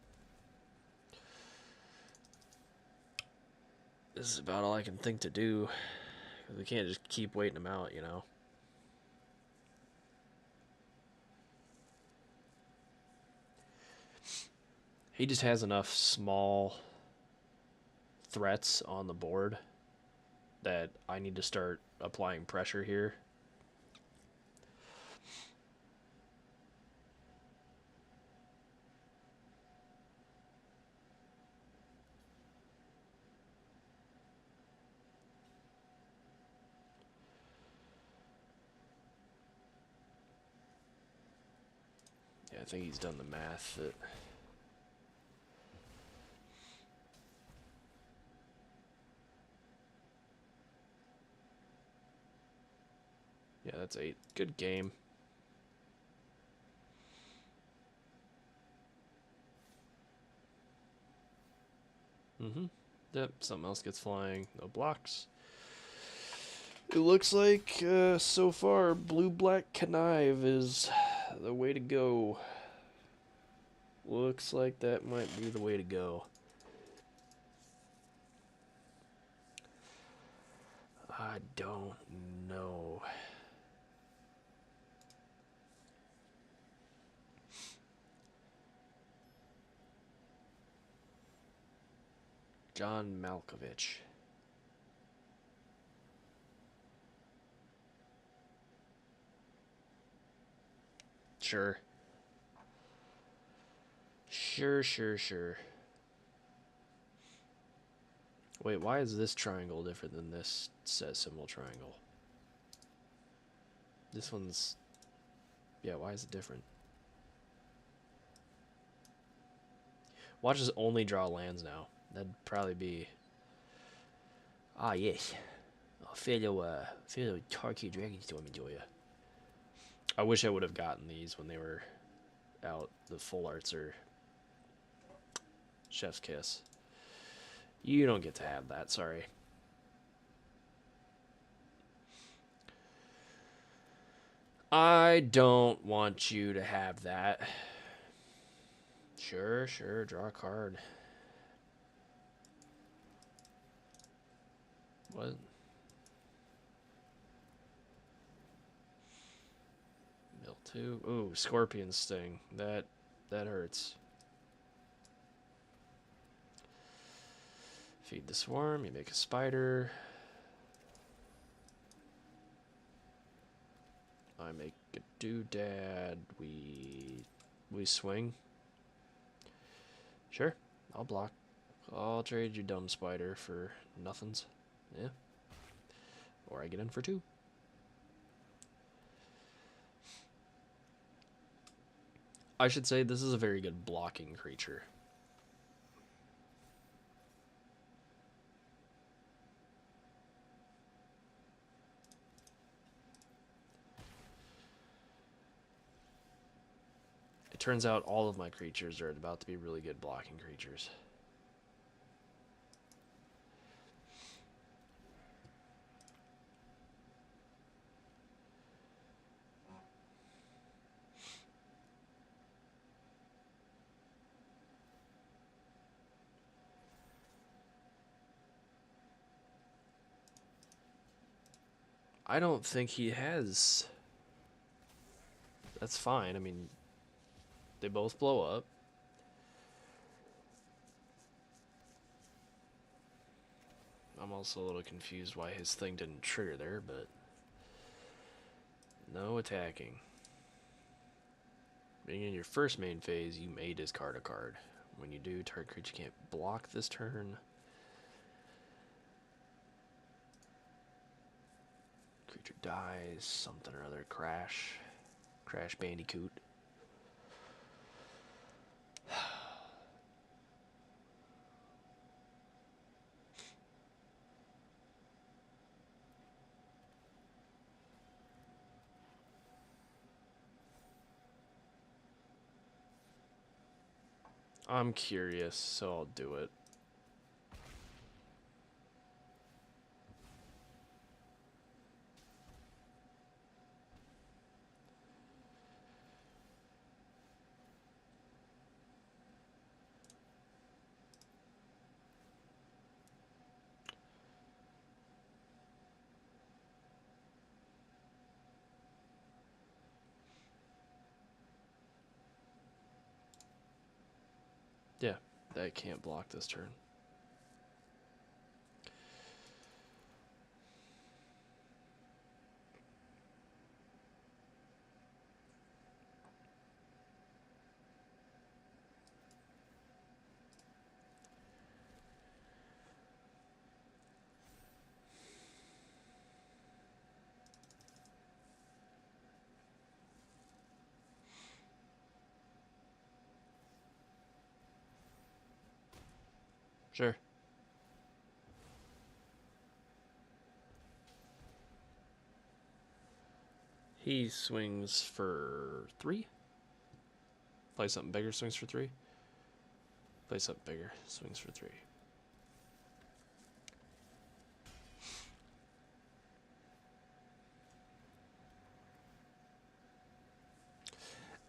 Speaker 1: this is about all I can think to do. We can't just keep waiting him out, you know? He just has enough small threats on the board that I need to start applying pressure here. Yeah, I think he's done the math that... Yeah, that's 8. Good game. Yep, something else gets flying. No blocks. It looks like, so far, blue-black connive is the way to go. Looks like that might be the way to go. I don't know. John Malkovich. Sure. Sure. Wait, why is this triangle different than this set symbol triangle? This one's... Yeah, why is it different? Watch us only draw lands now. That'd probably be... Ah, yes. Fellow Tarky Dragonstorm, enjoy ya. I wish I would have gotten these when they were out. The full arts are chef's kiss. You don't get to have that, sorry. I don't want you to have that. Sure, draw a card. What? 2. Ooh, scorpion sting. That hurts. Feed the swarm. You make a spider. I make a doodad. We swing. Sure, I'll block. I'll trade you dumb spider for nothings. Yeah. Or I get in for 2. I should say this is a very good blocking creature. It turns out all of my creatures are about to be really good blocking creatures. I don't think he has. That's fine. I mean, they both blow up. I'm also a little confused why his thing didn't trigger there, but no attacking. Being in your first main phase, you may discard a card. When you do, target creature can't block this turn. Creature dies, something or other, crash. Crash Bandicoot. I'm curious, so I'll do it. Yeah, that can't block this turn. Sure. He swings for 3. Play something bigger, swings for 3. Play something bigger, swings for 3.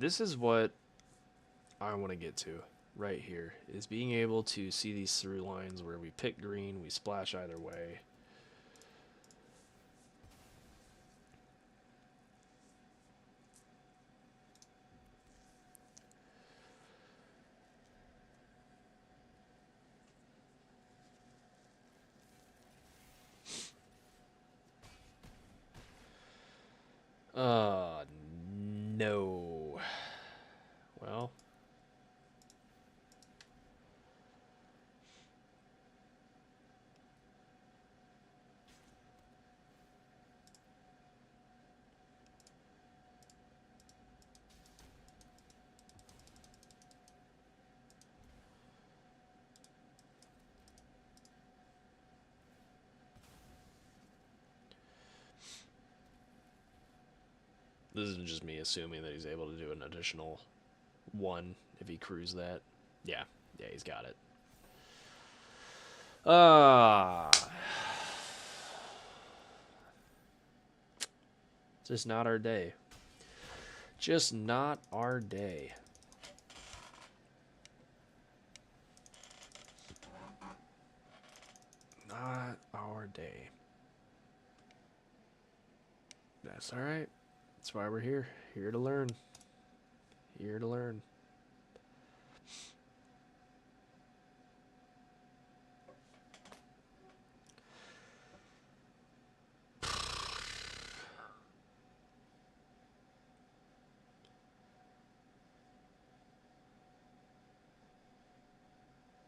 Speaker 1: This is what I want to get to right here, is being able to see these through lines where we pick green, we splash either way. No. Well, this isn't just me assuming that he's able to do an additional 1 if he crews that. Yeah, he's got it. Just not our day. Just not our day. Not our day. That's alright. That's why we're here. Here to learn. Here to learn.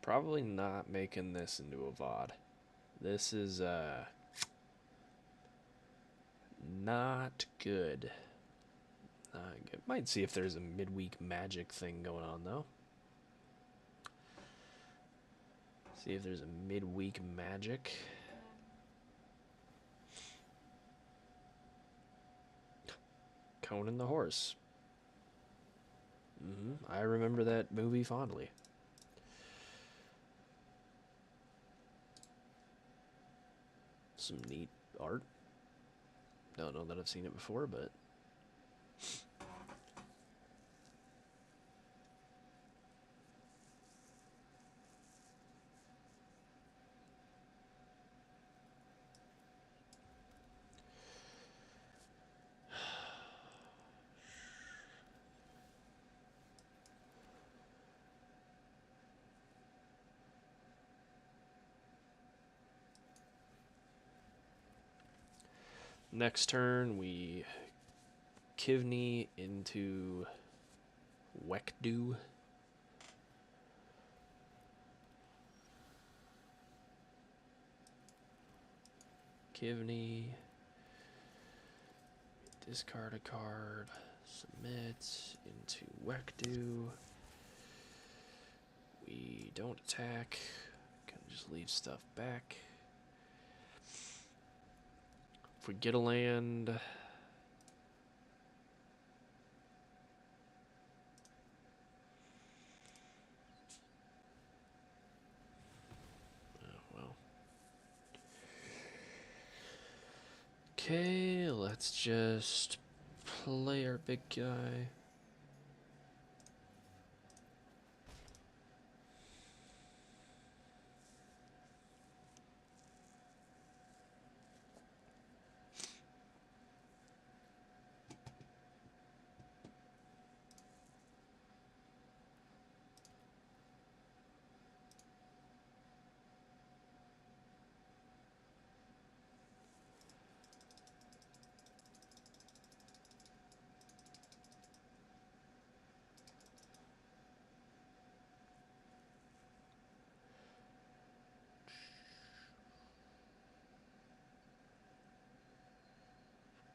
Speaker 1: Probably not making this into a VOD. This is, not good. Not good. Might see if there's a midweek magic thing going on, though. See if there's a midweek magic. Conan the Horse. I remember that movie fondly. Some neat art. Don't know that I've seen it before, but next turn we Kivney into Wekdu. Kivney. Discard a card. Submit into Wekdu. We don't attack. Can just leave stuff back. If we get a land, well. Okay, let's just play our big guy.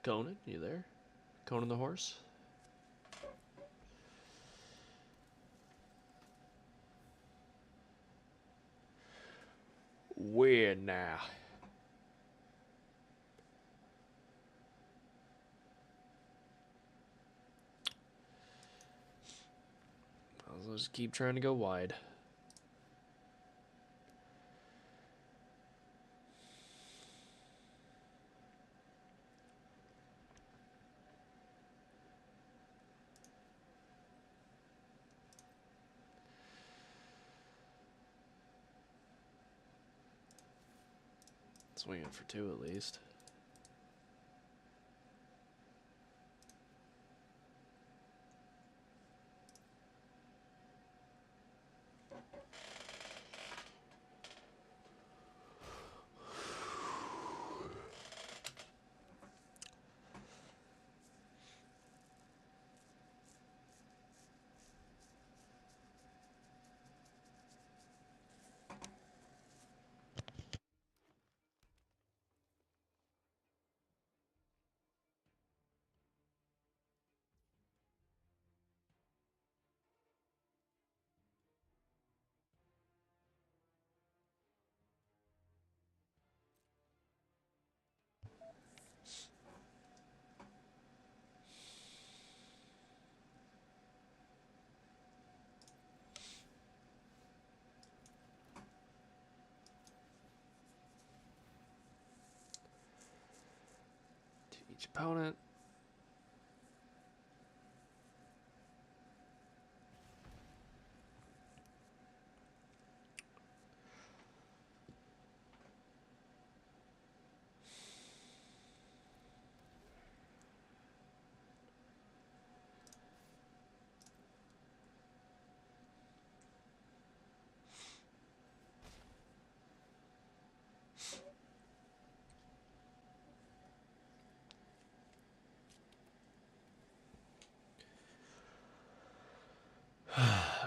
Speaker 1: Conan, you there? Conan the Horse? Where now? I'll just keep trying to go wide. Swinging for 2 at least. To each opponent.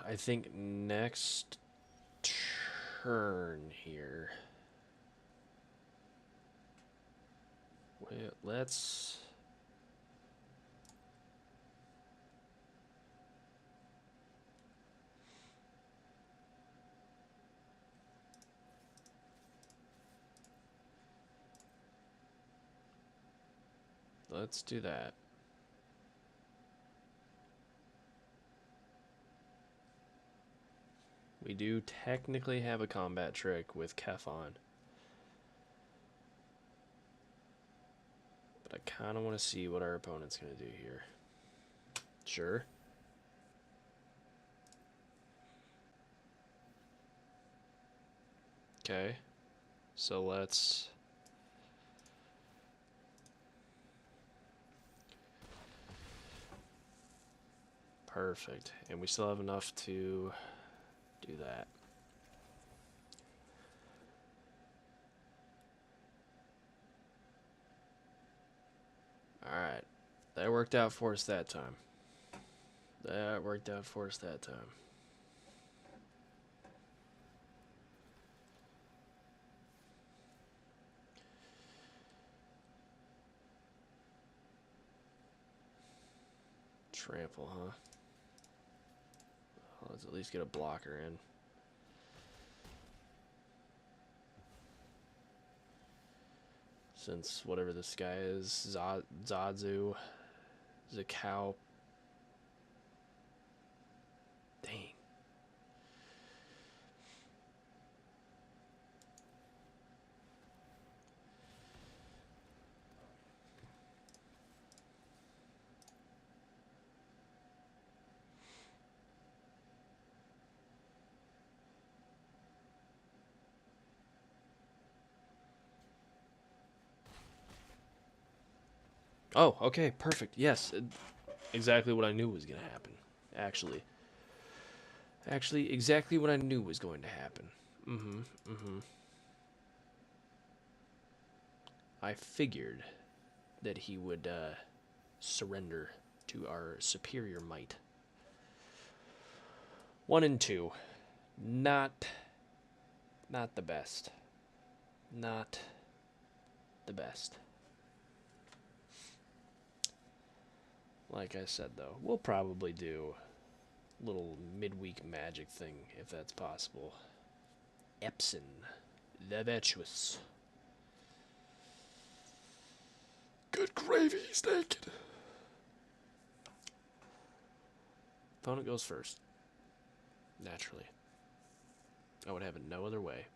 Speaker 1: I think next turn here. Wait, let's do that. We do technically have a combat trick with Kef on. But I kind of want to see what our opponent's going to do here. Sure. Okay. So let's... Perfect. And we still have enough to do that. Alright. That worked out for us that time. That worked out for us that time. Trample, huh? Let's at least get a blocker in. Since whatever this guy is, Zazu, Zakao. Dang. Oh, okay, perfect. Yes, exactly what I knew was going to happen. Actually, exactly what I knew was going to happen. I figured that he would surrender to our superior might. 1 and 2, not the best. Not the best. Like I said, though, we'll probably do a little midweek magic thing, if that's possible. Epson, the virtuous. Good gravy, he's naked. Opponent goes first. Naturally. I would have it no other way.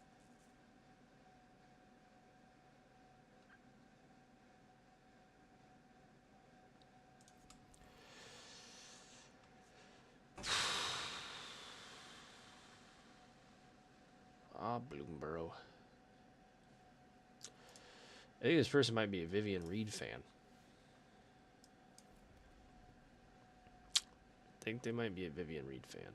Speaker 1: Bloomborough. I think this person might be a Vivian Reed fan. I think they might be a Vivian Reed fan.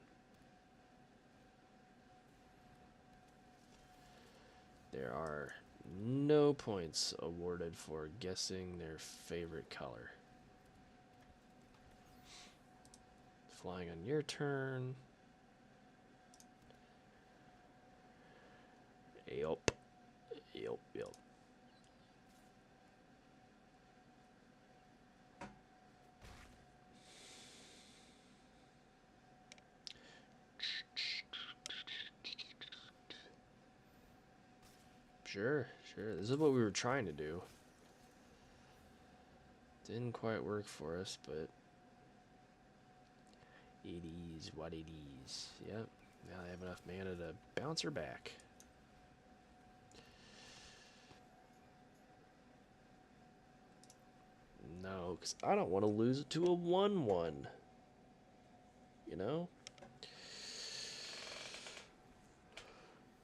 Speaker 1: There are no points awarded for guessing their favorite color. Flying on your turn. Yup. Sure. This is what we were trying to do. Didn't quite work for us, but it is what it is. Yep. Now I have enough mana to bounce her back. No, because I don't want to lose it to a 1/1. You know?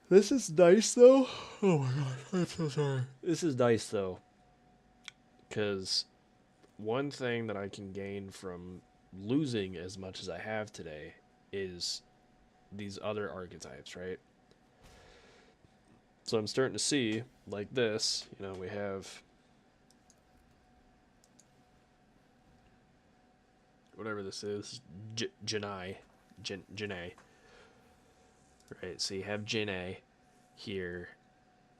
Speaker 1: This is nice, though. Oh my god, I'm so sorry. This is nice, though. Because one thing that I can gain from losing as much as I have today is these other archetypes, right? So I'm starting to see, like this, you know, we have whatever this is, Janai, Janae. Right, so you have Janae here,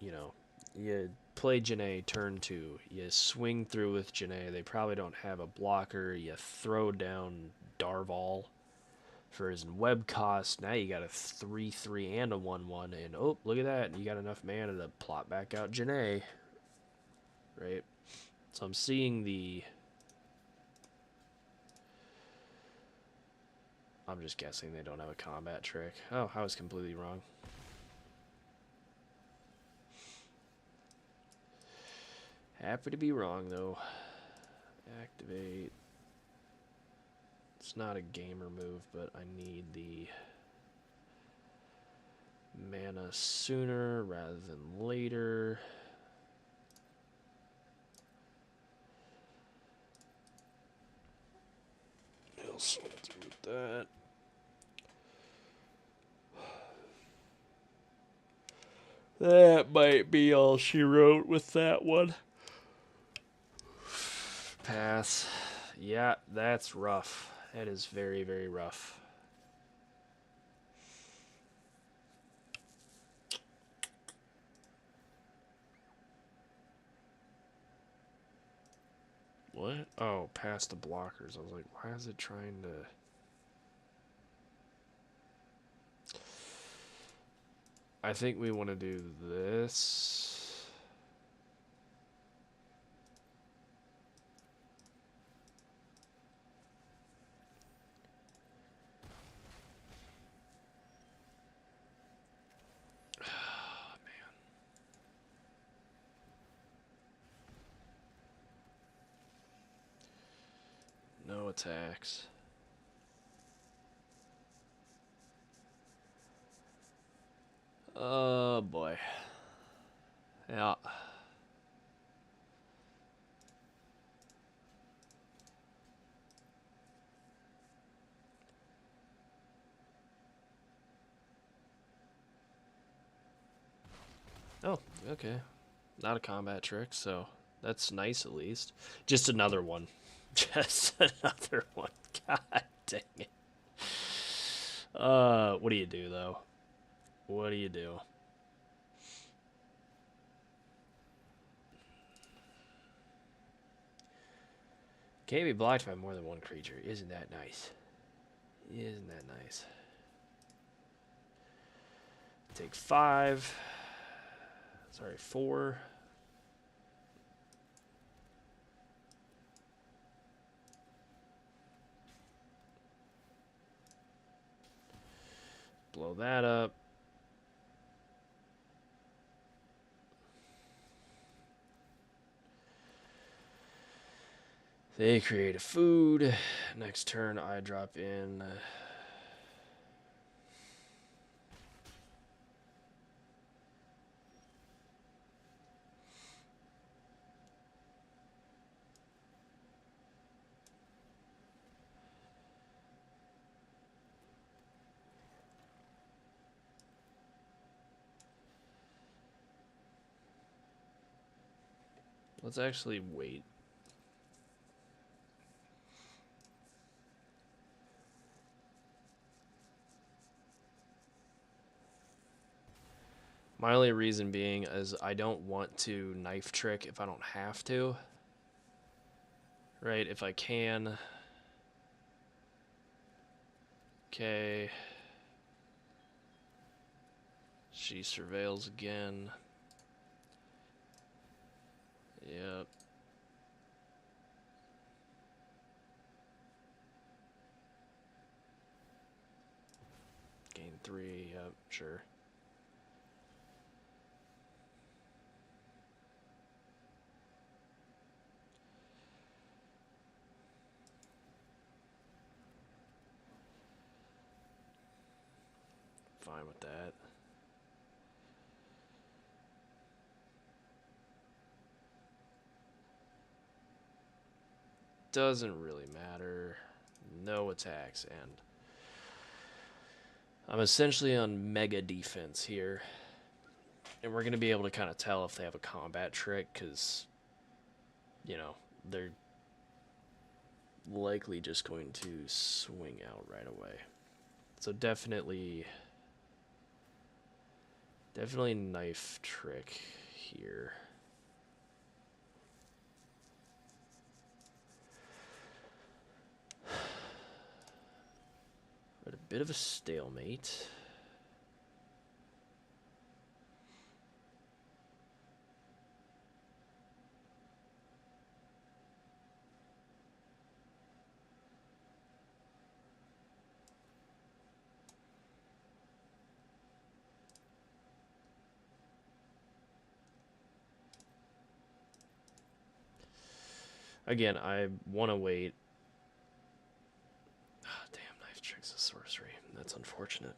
Speaker 1: you know, you play Janae turn 2, you swing through with Janae, they probably don't have a blocker, you throw down Darval for his web cost, now you got a 3/3 and a 1/1, and oh, look at that, you got enough mana to plot back out Janae, right? So I'm seeing I'm just guessing they don't have a combat trick. Oh, I was completely wrong. Happy to be wrong, though. Activate. It's not a gamer move, but I need the mana sooner rather than later. I'll swing through with that. That might be all she wrote with that one. Pass. Yeah, that's rough. That is very, very rough. What? Oh, past the blockers. I was like, why is it trying to... I think we want to do this. Oh, man. No attacks. Oh, boy. Yeah. Oh, okay. Not a combat trick, so that's nice at least. Just another one. Just another one. God dang it. What do you do, though? What do you do? Can't be blocked by more than one creature. Isn't that nice? Isn't that nice? Take 5. Sorry, 4. Blow that up. They create a food. Next turn, I drop in. Let's actually wait. My only reason being is I don't want to knife trick if I don't have to. Right, if I can. Okay. She surveils again. Yep. Gain 3, yep, sure. Fine with that. Doesn't really matter. No attacks, and I'm essentially on mega defense here. And we're going to be able to kind of tell if they have a combat trick, because, you know, they're likely just going to swing out right away. So definitely knife trick here. But a bit of a stalemate. Again, I want to wait. Oh, damn, knife trick's a sorcery. That's unfortunate.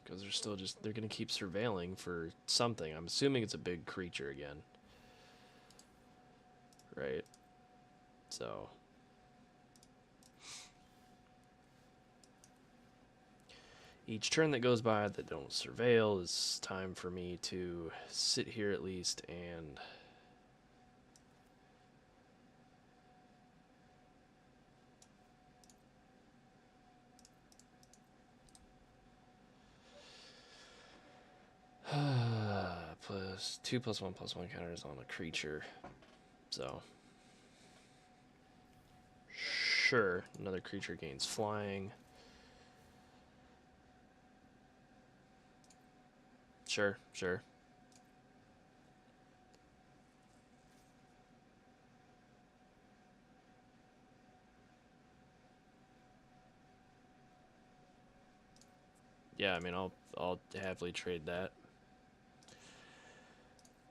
Speaker 1: Because they're still just, they're going to keep surveilling for something. I'm assuming it's a big creature again. Right? So. Each turn that goes by that don't surveil is time for me to sit here at least and plus 2+1/+1 counters on a creature. So sure, another creature gains flying. Sure, sure. Yeah, I mean, I'll happily trade that.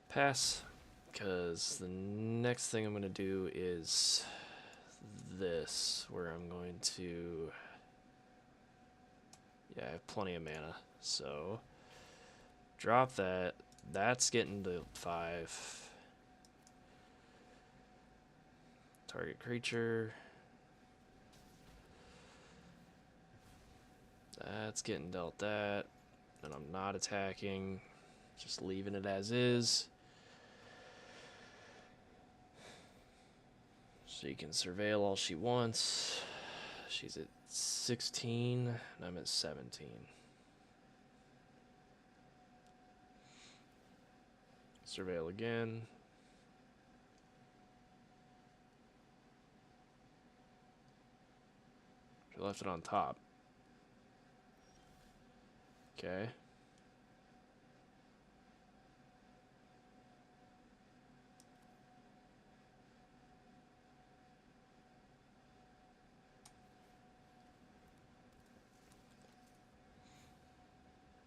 Speaker 1: Pass, because the next thing I'm going to do is this, where I'm going to... Yeah, I have plenty of mana, so... Drop that. That's getting to 5. Target creature. That's getting dealt that. And I'm not attacking. Just leaving it as is. She can surveil all she wants. She's at 16, and I'm at 17. Surveil again. She left it on top. Okay.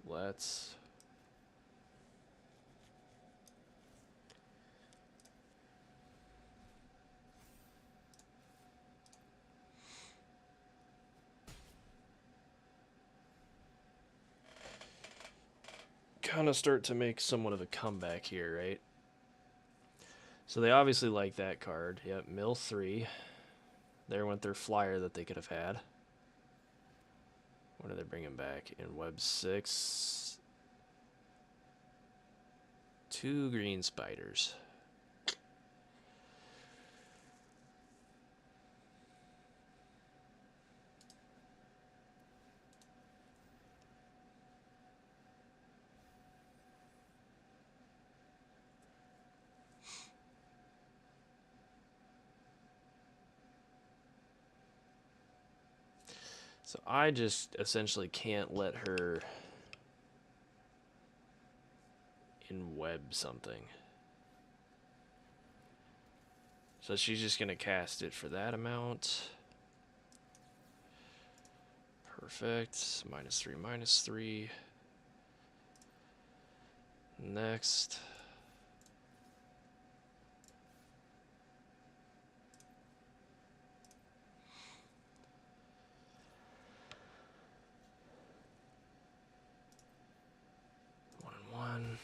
Speaker 1: Let's... kind of start to make somewhat of a comeback here, right? So they obviously like that card. Yep, mill 3. There went their flyer that they could have had. What are they bringing back? In web 6. 2 green spiders. So I just essentially can't let her in web something. So she's just going to cast it for that amount. Perfect. -3, -3. Next. One and one.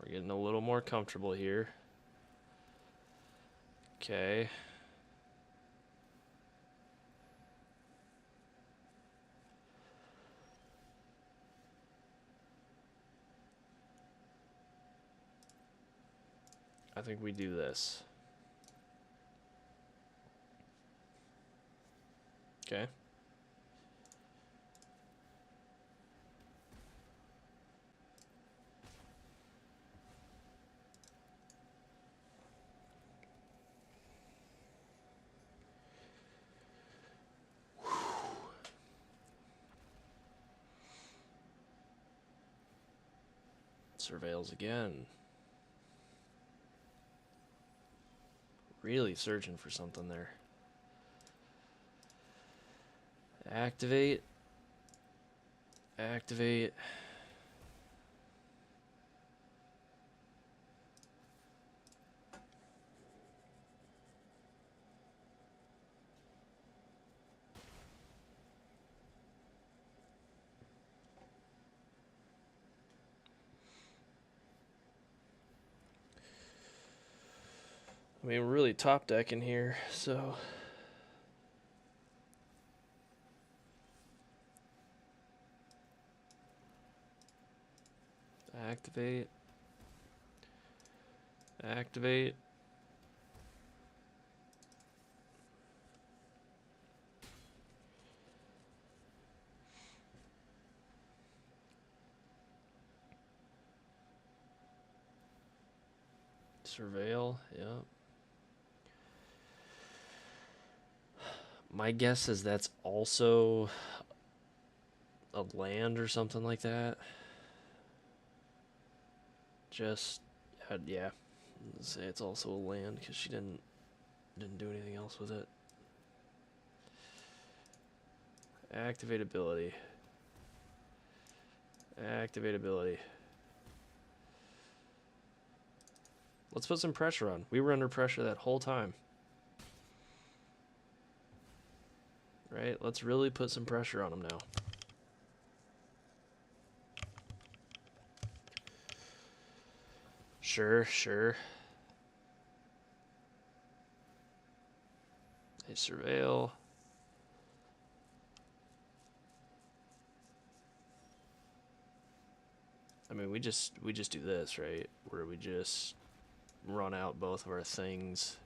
Speaker 1: We're getting a little more comfortable here. Okay. I think we do this. Okay. Surveils again. Really searching for something there. Activate. Activate. I mean, we're really top decking here, so... Activate. Activate. Surveil, yeah. My guess is that's also a land or something like that. Just, yeah. Let's say it's also a land because she didn't do anything else with it. Activate ability. Activate ability. Let's put some pressure on. We were under pressure that whole time. Right? Let's really put some pressure on them now. Sure, sure. They surveil. I mean, we just do this, right? Where we just run out both of our things.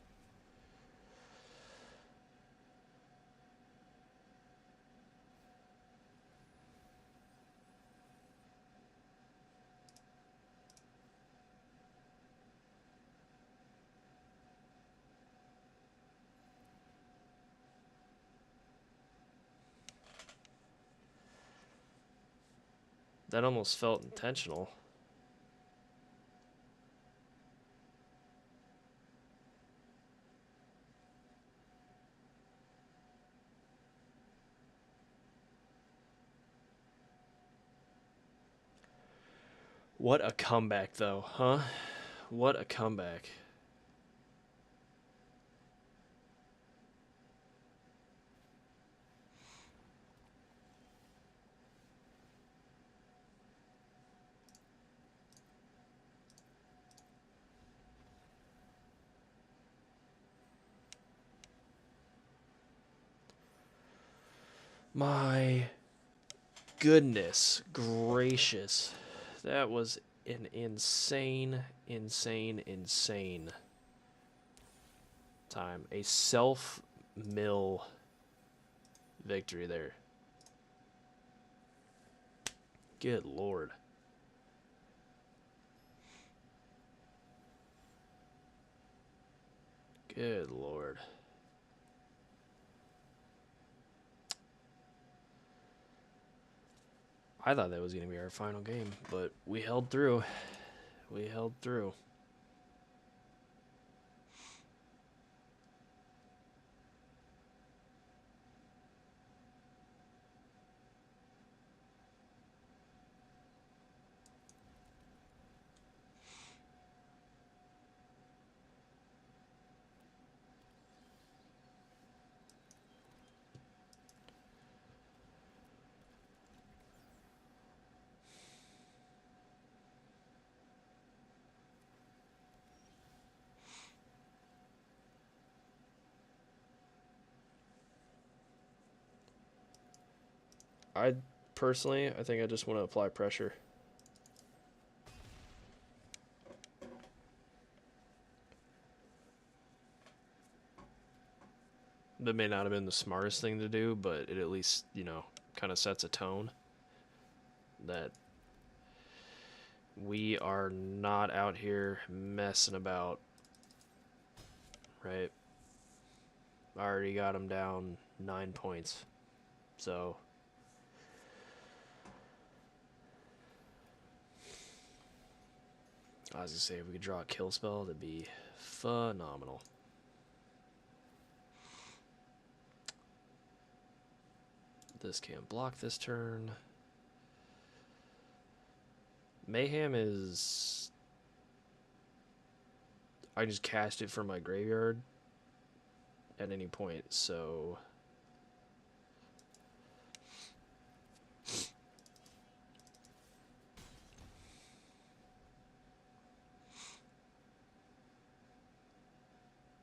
Speaker 1: That almost felt intentional. What a comeback, though, huh? What a comeback. My goodness gracious. That was an insane time. A self-mill victory there. Good lord. Good lord. I thought that was going to be our final game, but we held through. We held through. I personally, I think I just want to apply pressure. That may not have been the smartest thing to do, but it at least, you know, kind of sets a tone that we are not out here messing about, right? I already got him down 9 points, so I was gonna say if we could draw a kill spell, that'd be phenomenal. This can't block this turn. Mayhem is... I just cast it from my graveyard at any point, so...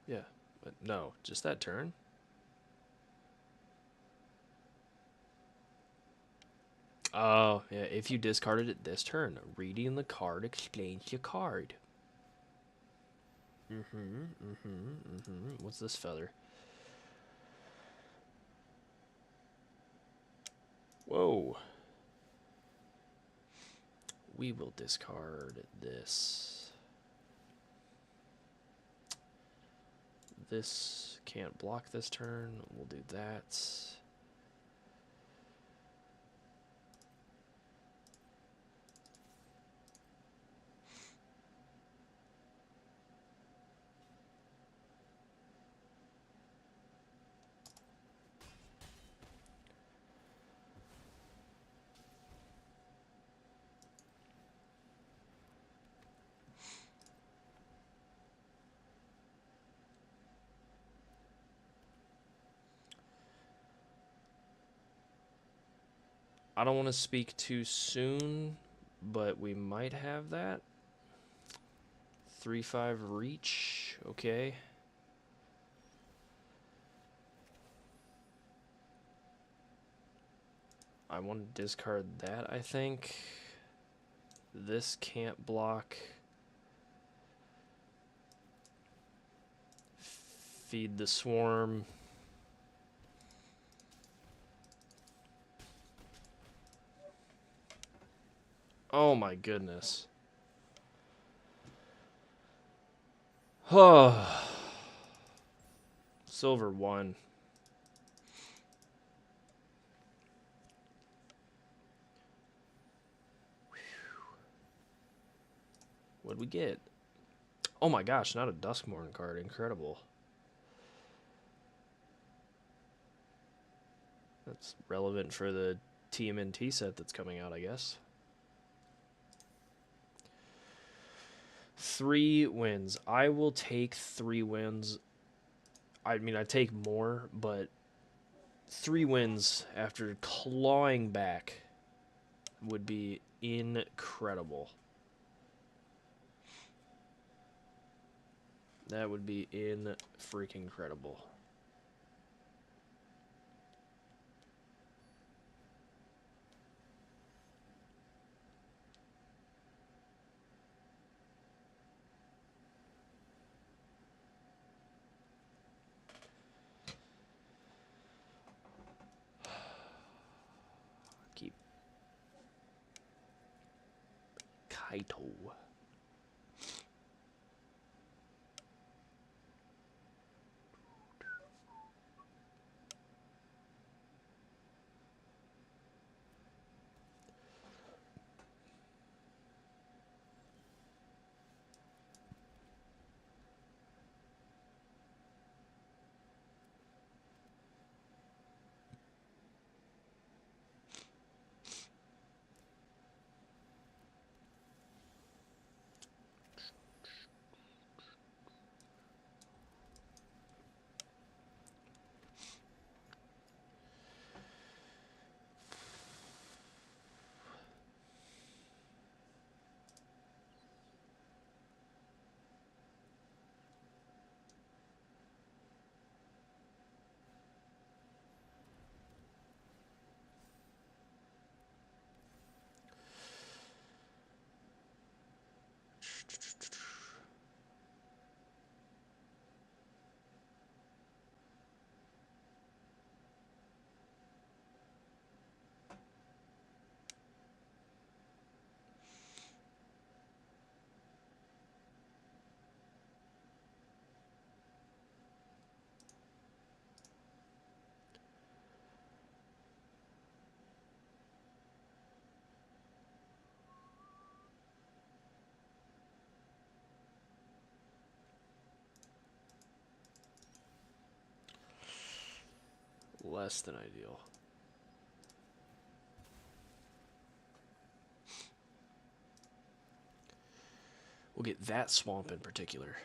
Speaker 1: Yeah, but no, just that turn. Oh, yeah, if you discarded it this turn, reading the card explains your card. What's this feather? Whoa. We will discard this. This can't block this turn. We'll do that. I don't want to speak too soon, but we might have that. 3/5 reach, okay. I want to discard that, I think. This can't block. Feed the swarm. Oh my goodness. Oh. Silver 1. What'd we get? Oh my gosh, not a Duskmorn card. Incredible. That's relevant for the TMNT set that's coming out, I guess. 3 wins. I will take 3 wins. I mean, I take more, but 3 wins after clawing back would be incredible. That would be freaking incredible. Keep Kaito. less than ideal. We'll get that swamp in particular.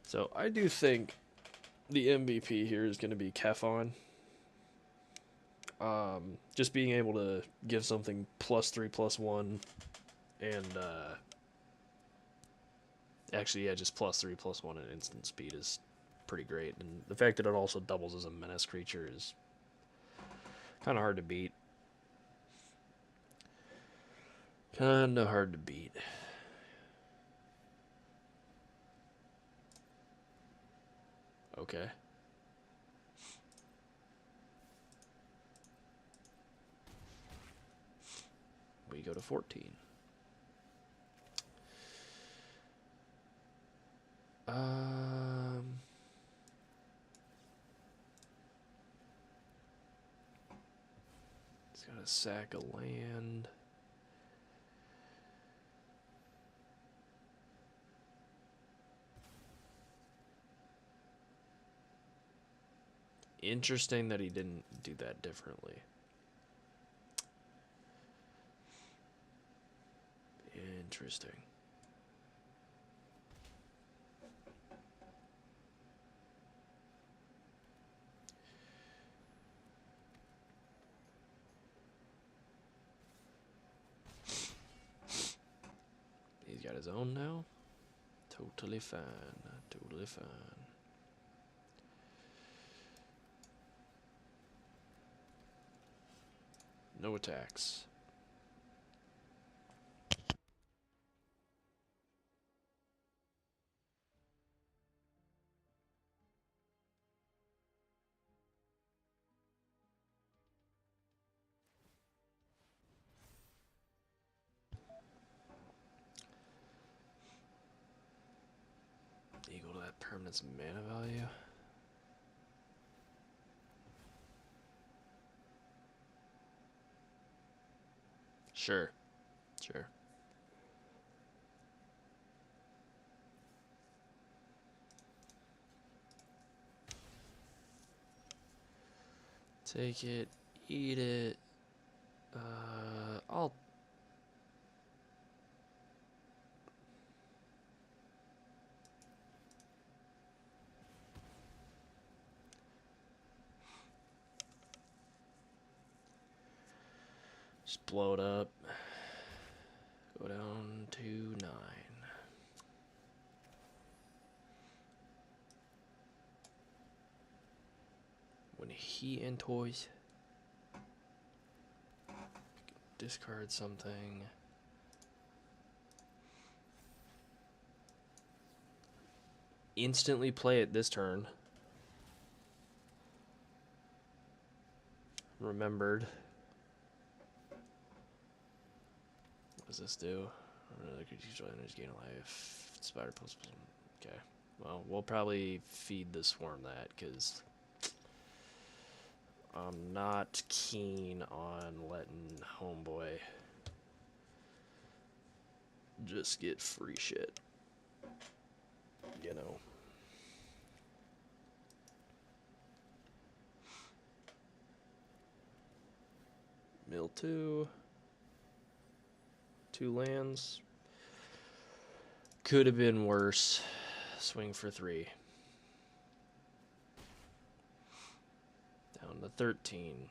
Speaker 1: So I do think the MVP here is going to be Kefon. Just being able to give something +3/+1, and actually, yeah, just +3/+1 and instant speed is pretty great. And the fact that it also doubles as a menace creature is kind of hard to beat. Kind of hard to beat. Okay. We go to 14. It's got a sack of land. Interesting that he didn't do that differently. Interesting. He's got his own now. Totally fine. Totally fine. No attacks. Equal to that permanent's mana value. Sure. Sure. Take it, eat it. I'll just blow it up. Go down to 9. When he enters, discard something. Instantly play it this turn. Remembered. What does this do? Gain a life. Spider post. Okay. Well, we'll probably feed the swarm that, because I'm not keen on letting homeboy just get free shit. You know. Mill 2. 2 lands. Could have been worse. Swing for 3. Down to 13.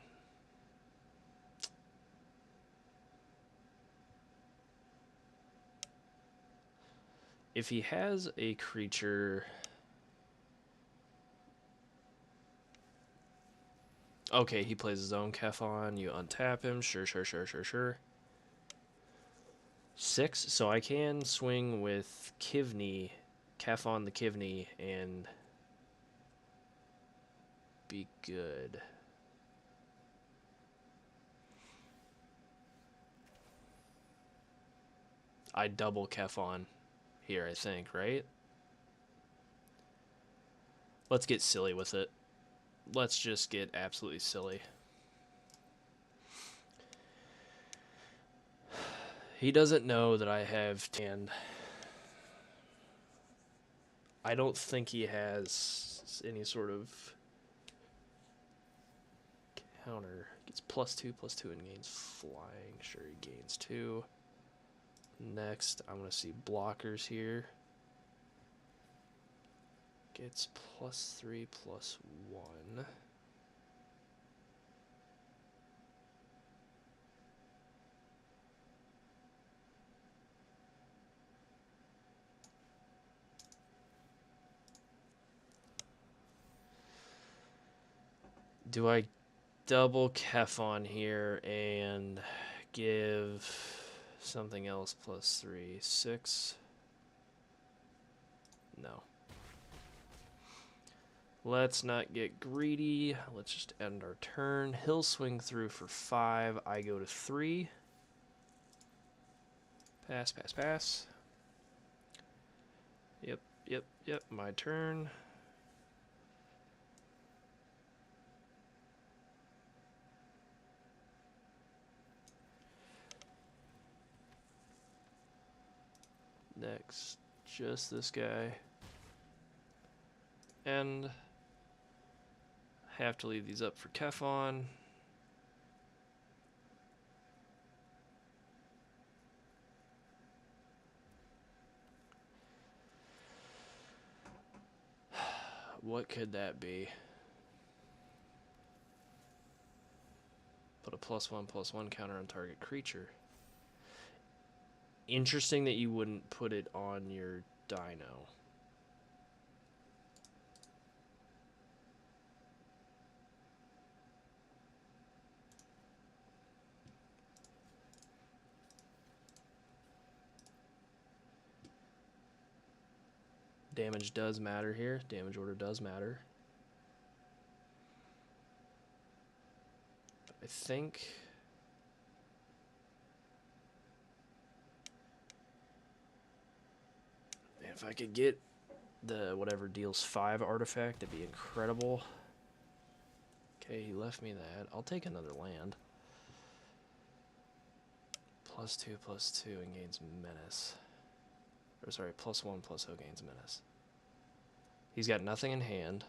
Speaker 1: If he has a creature... Okay, he plays his own Kefon. You untap him. Sure. 6, so I can swing with Kivney, Kefon the Kivney, and be good. I double Kefon here, I think, right? Let's get silly with it. Let's just get absolutely silly. He doesn't know that I have tan. I don't think he has any sort of counter. Gets +2/+2 and gains flying. Sure, he gains 2. Next, I'm going to see blockers here. Gets +3/+1. Do I double Kefon here and give something else +3? 6? No. Let's not get greedy. Let's just end our turn. He'll swing through for 5. I go to 3. Pass, pass, pass. Yep, yep, yep. My turn. Next, just this guy. And have to leave these up for Kefon. What could that be? Put a +1/+1 counter on target creature. Interesting that you wouldn't put it on your dino. Damage does matter here. Damage order does matter. I think... Man, if I could get the whatever deals 5 artifact, that'd be incredible. Okay, he left me that. I'll take another land. +2/+2 and gains menace. Or sorry, +1/+0 gains menace. He's got nothing in hand.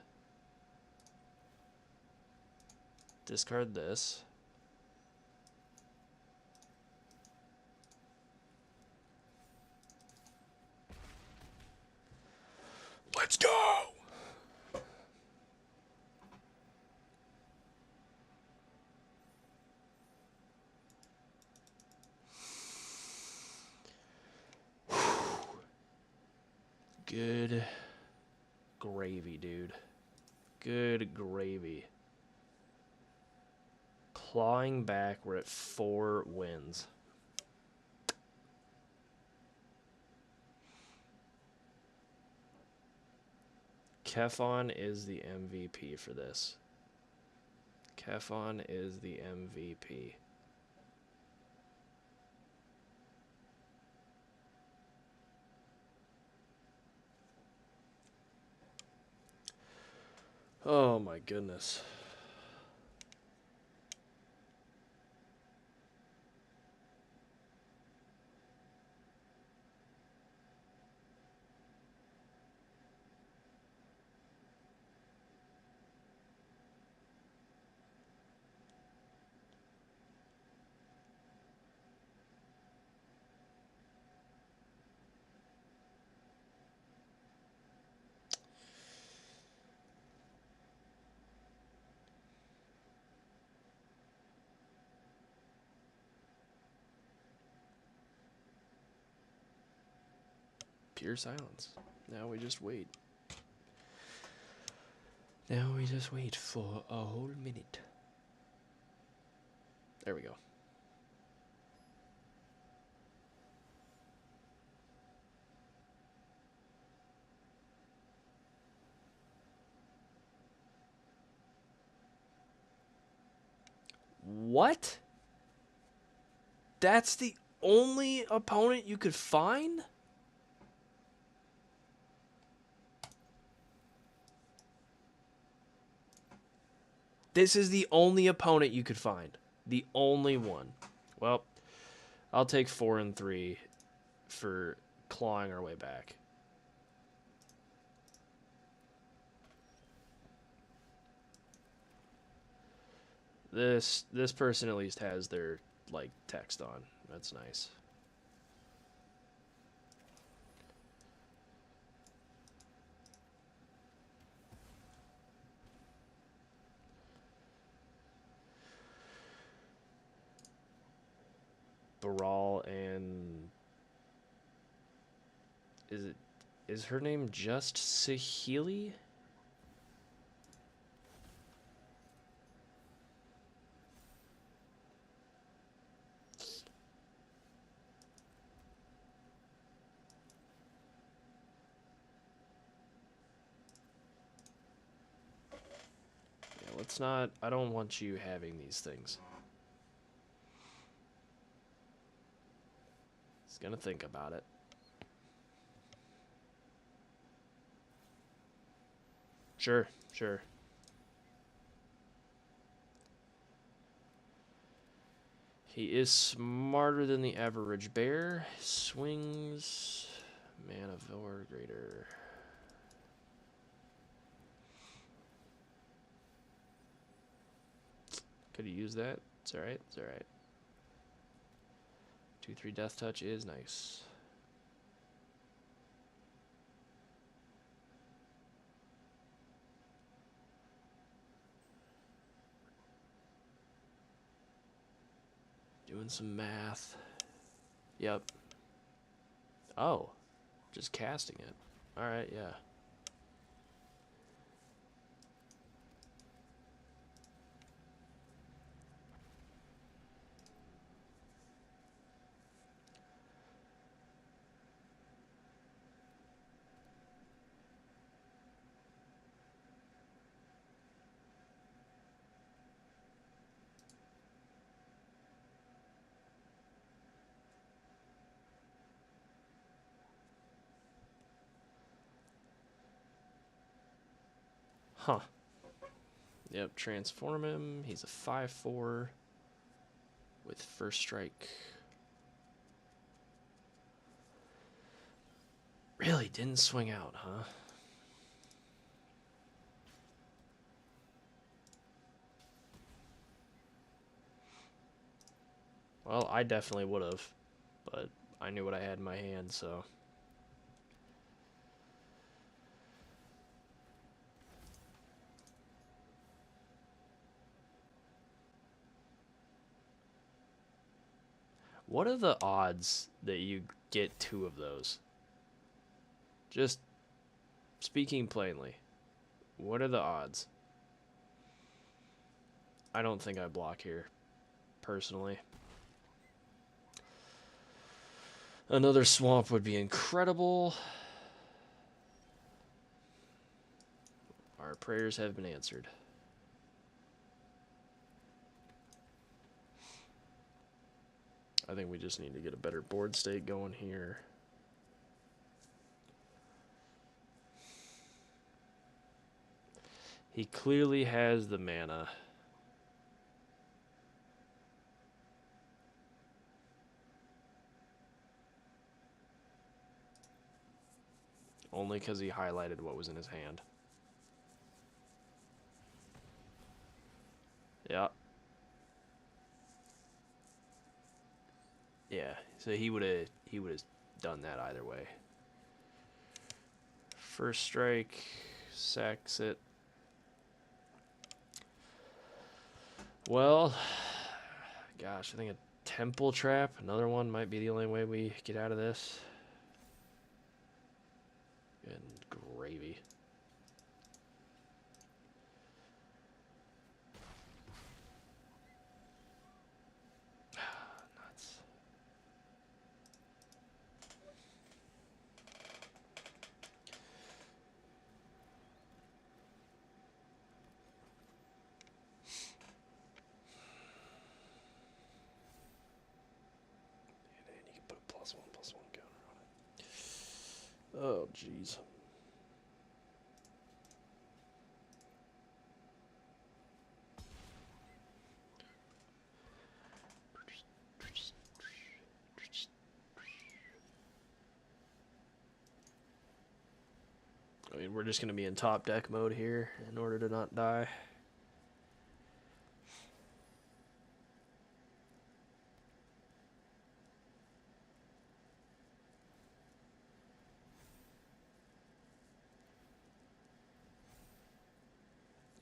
Speaker 1: Discard this. Let's go! Good gravy, dude. Good gravy. Clawing back, we're at 4 wins. Kefon is the MVP for this. Kefon is the MVP. Oh my goodness. Pure silence. Now we just wait. Now we just wait for a whole minute. There we go. What? That's the only opponent you could find? This is the only opponent you could find. The only one. Well, I'll take 4 and 3 for clawing our way back. This person at least has their like text on. That's nice. Baral and is her name just Sahili? Yeah, let's not. I don't want you having these things. He's gonna think about it. Sure, sure. He is smarter than the average bear. Swings. Man of Valor greater. Could he use that? It's alright, it's alright. 2-3 death touch is nice. Doing some math. Yep. Oh. Just casting it. Alright, yeah. Huh. Yep, transform him. He's a 5/4 with first strike. Really didn't swing out, huh? Well, I definitely would have, but I knew what I had in my hand, so. What are the odds that you get 2 of those? Just speaking plainly, what are the odds? I don't think I block here, personally. Another swamp would be incredible. Our prayers have been answered. I think we just need to get a better board state going here. He clearly has the mana. Only because he highlighted what was in his hand. Yeah. Yeah, so he would have done that either way. First strike, sacks it. Well, gosh, I think a temple trap, another one, might be the only way we get out of this. And gravy. Nuts. And you can put a +1/+1 counter on it. Oh, jeez. we're just going to be in top deck mode here in order to not die.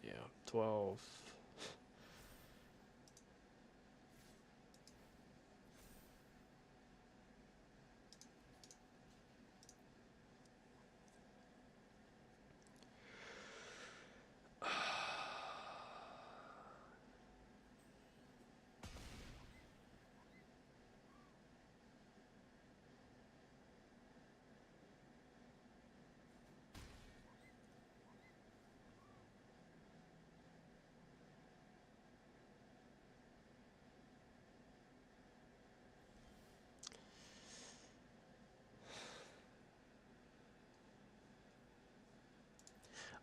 Speaker 1: Yeah, 12.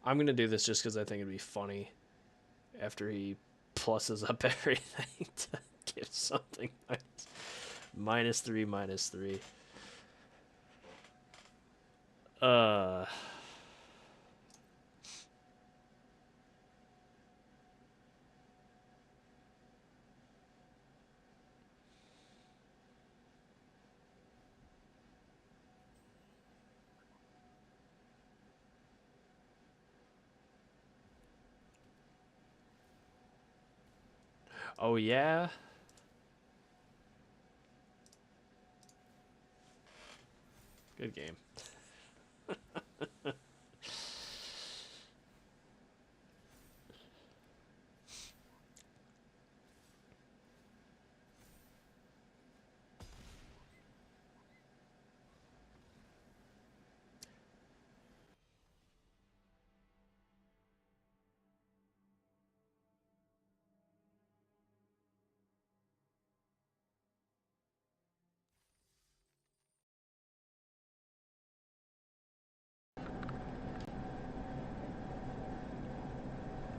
Speaker 1: I'm going to do this just because I think it'd be funny after he pluses up everything to give something -3, -3. Uh, oh yeah? Good game.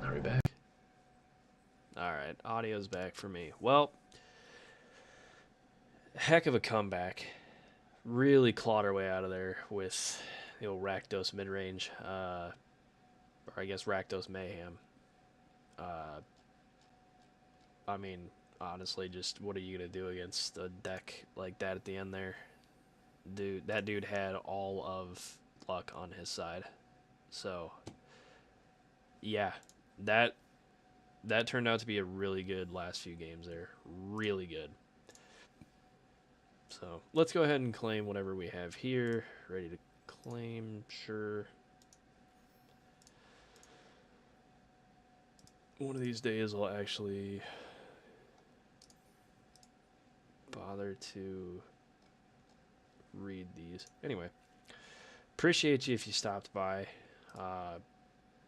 Speaker 1: Are we back? Alright, audio's back for me. Well, heck of a comeback. Really clawed our way out of there with the old Rakdos mid-range. Or I guess Rakdos Mayhem. Uh, I mean, honestly, just what are you going to do against a deck like that at the end there? That dude had all of luck on his side. So, yeah, that that turned out to be a really good last few games there. Really good. So let's go ahead and claim whatever we have here. Ready to claim, sure. One of these days I'll actually bother to read these. Anyway, appreciate you if you stopped by.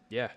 Speaker 1: Yeah,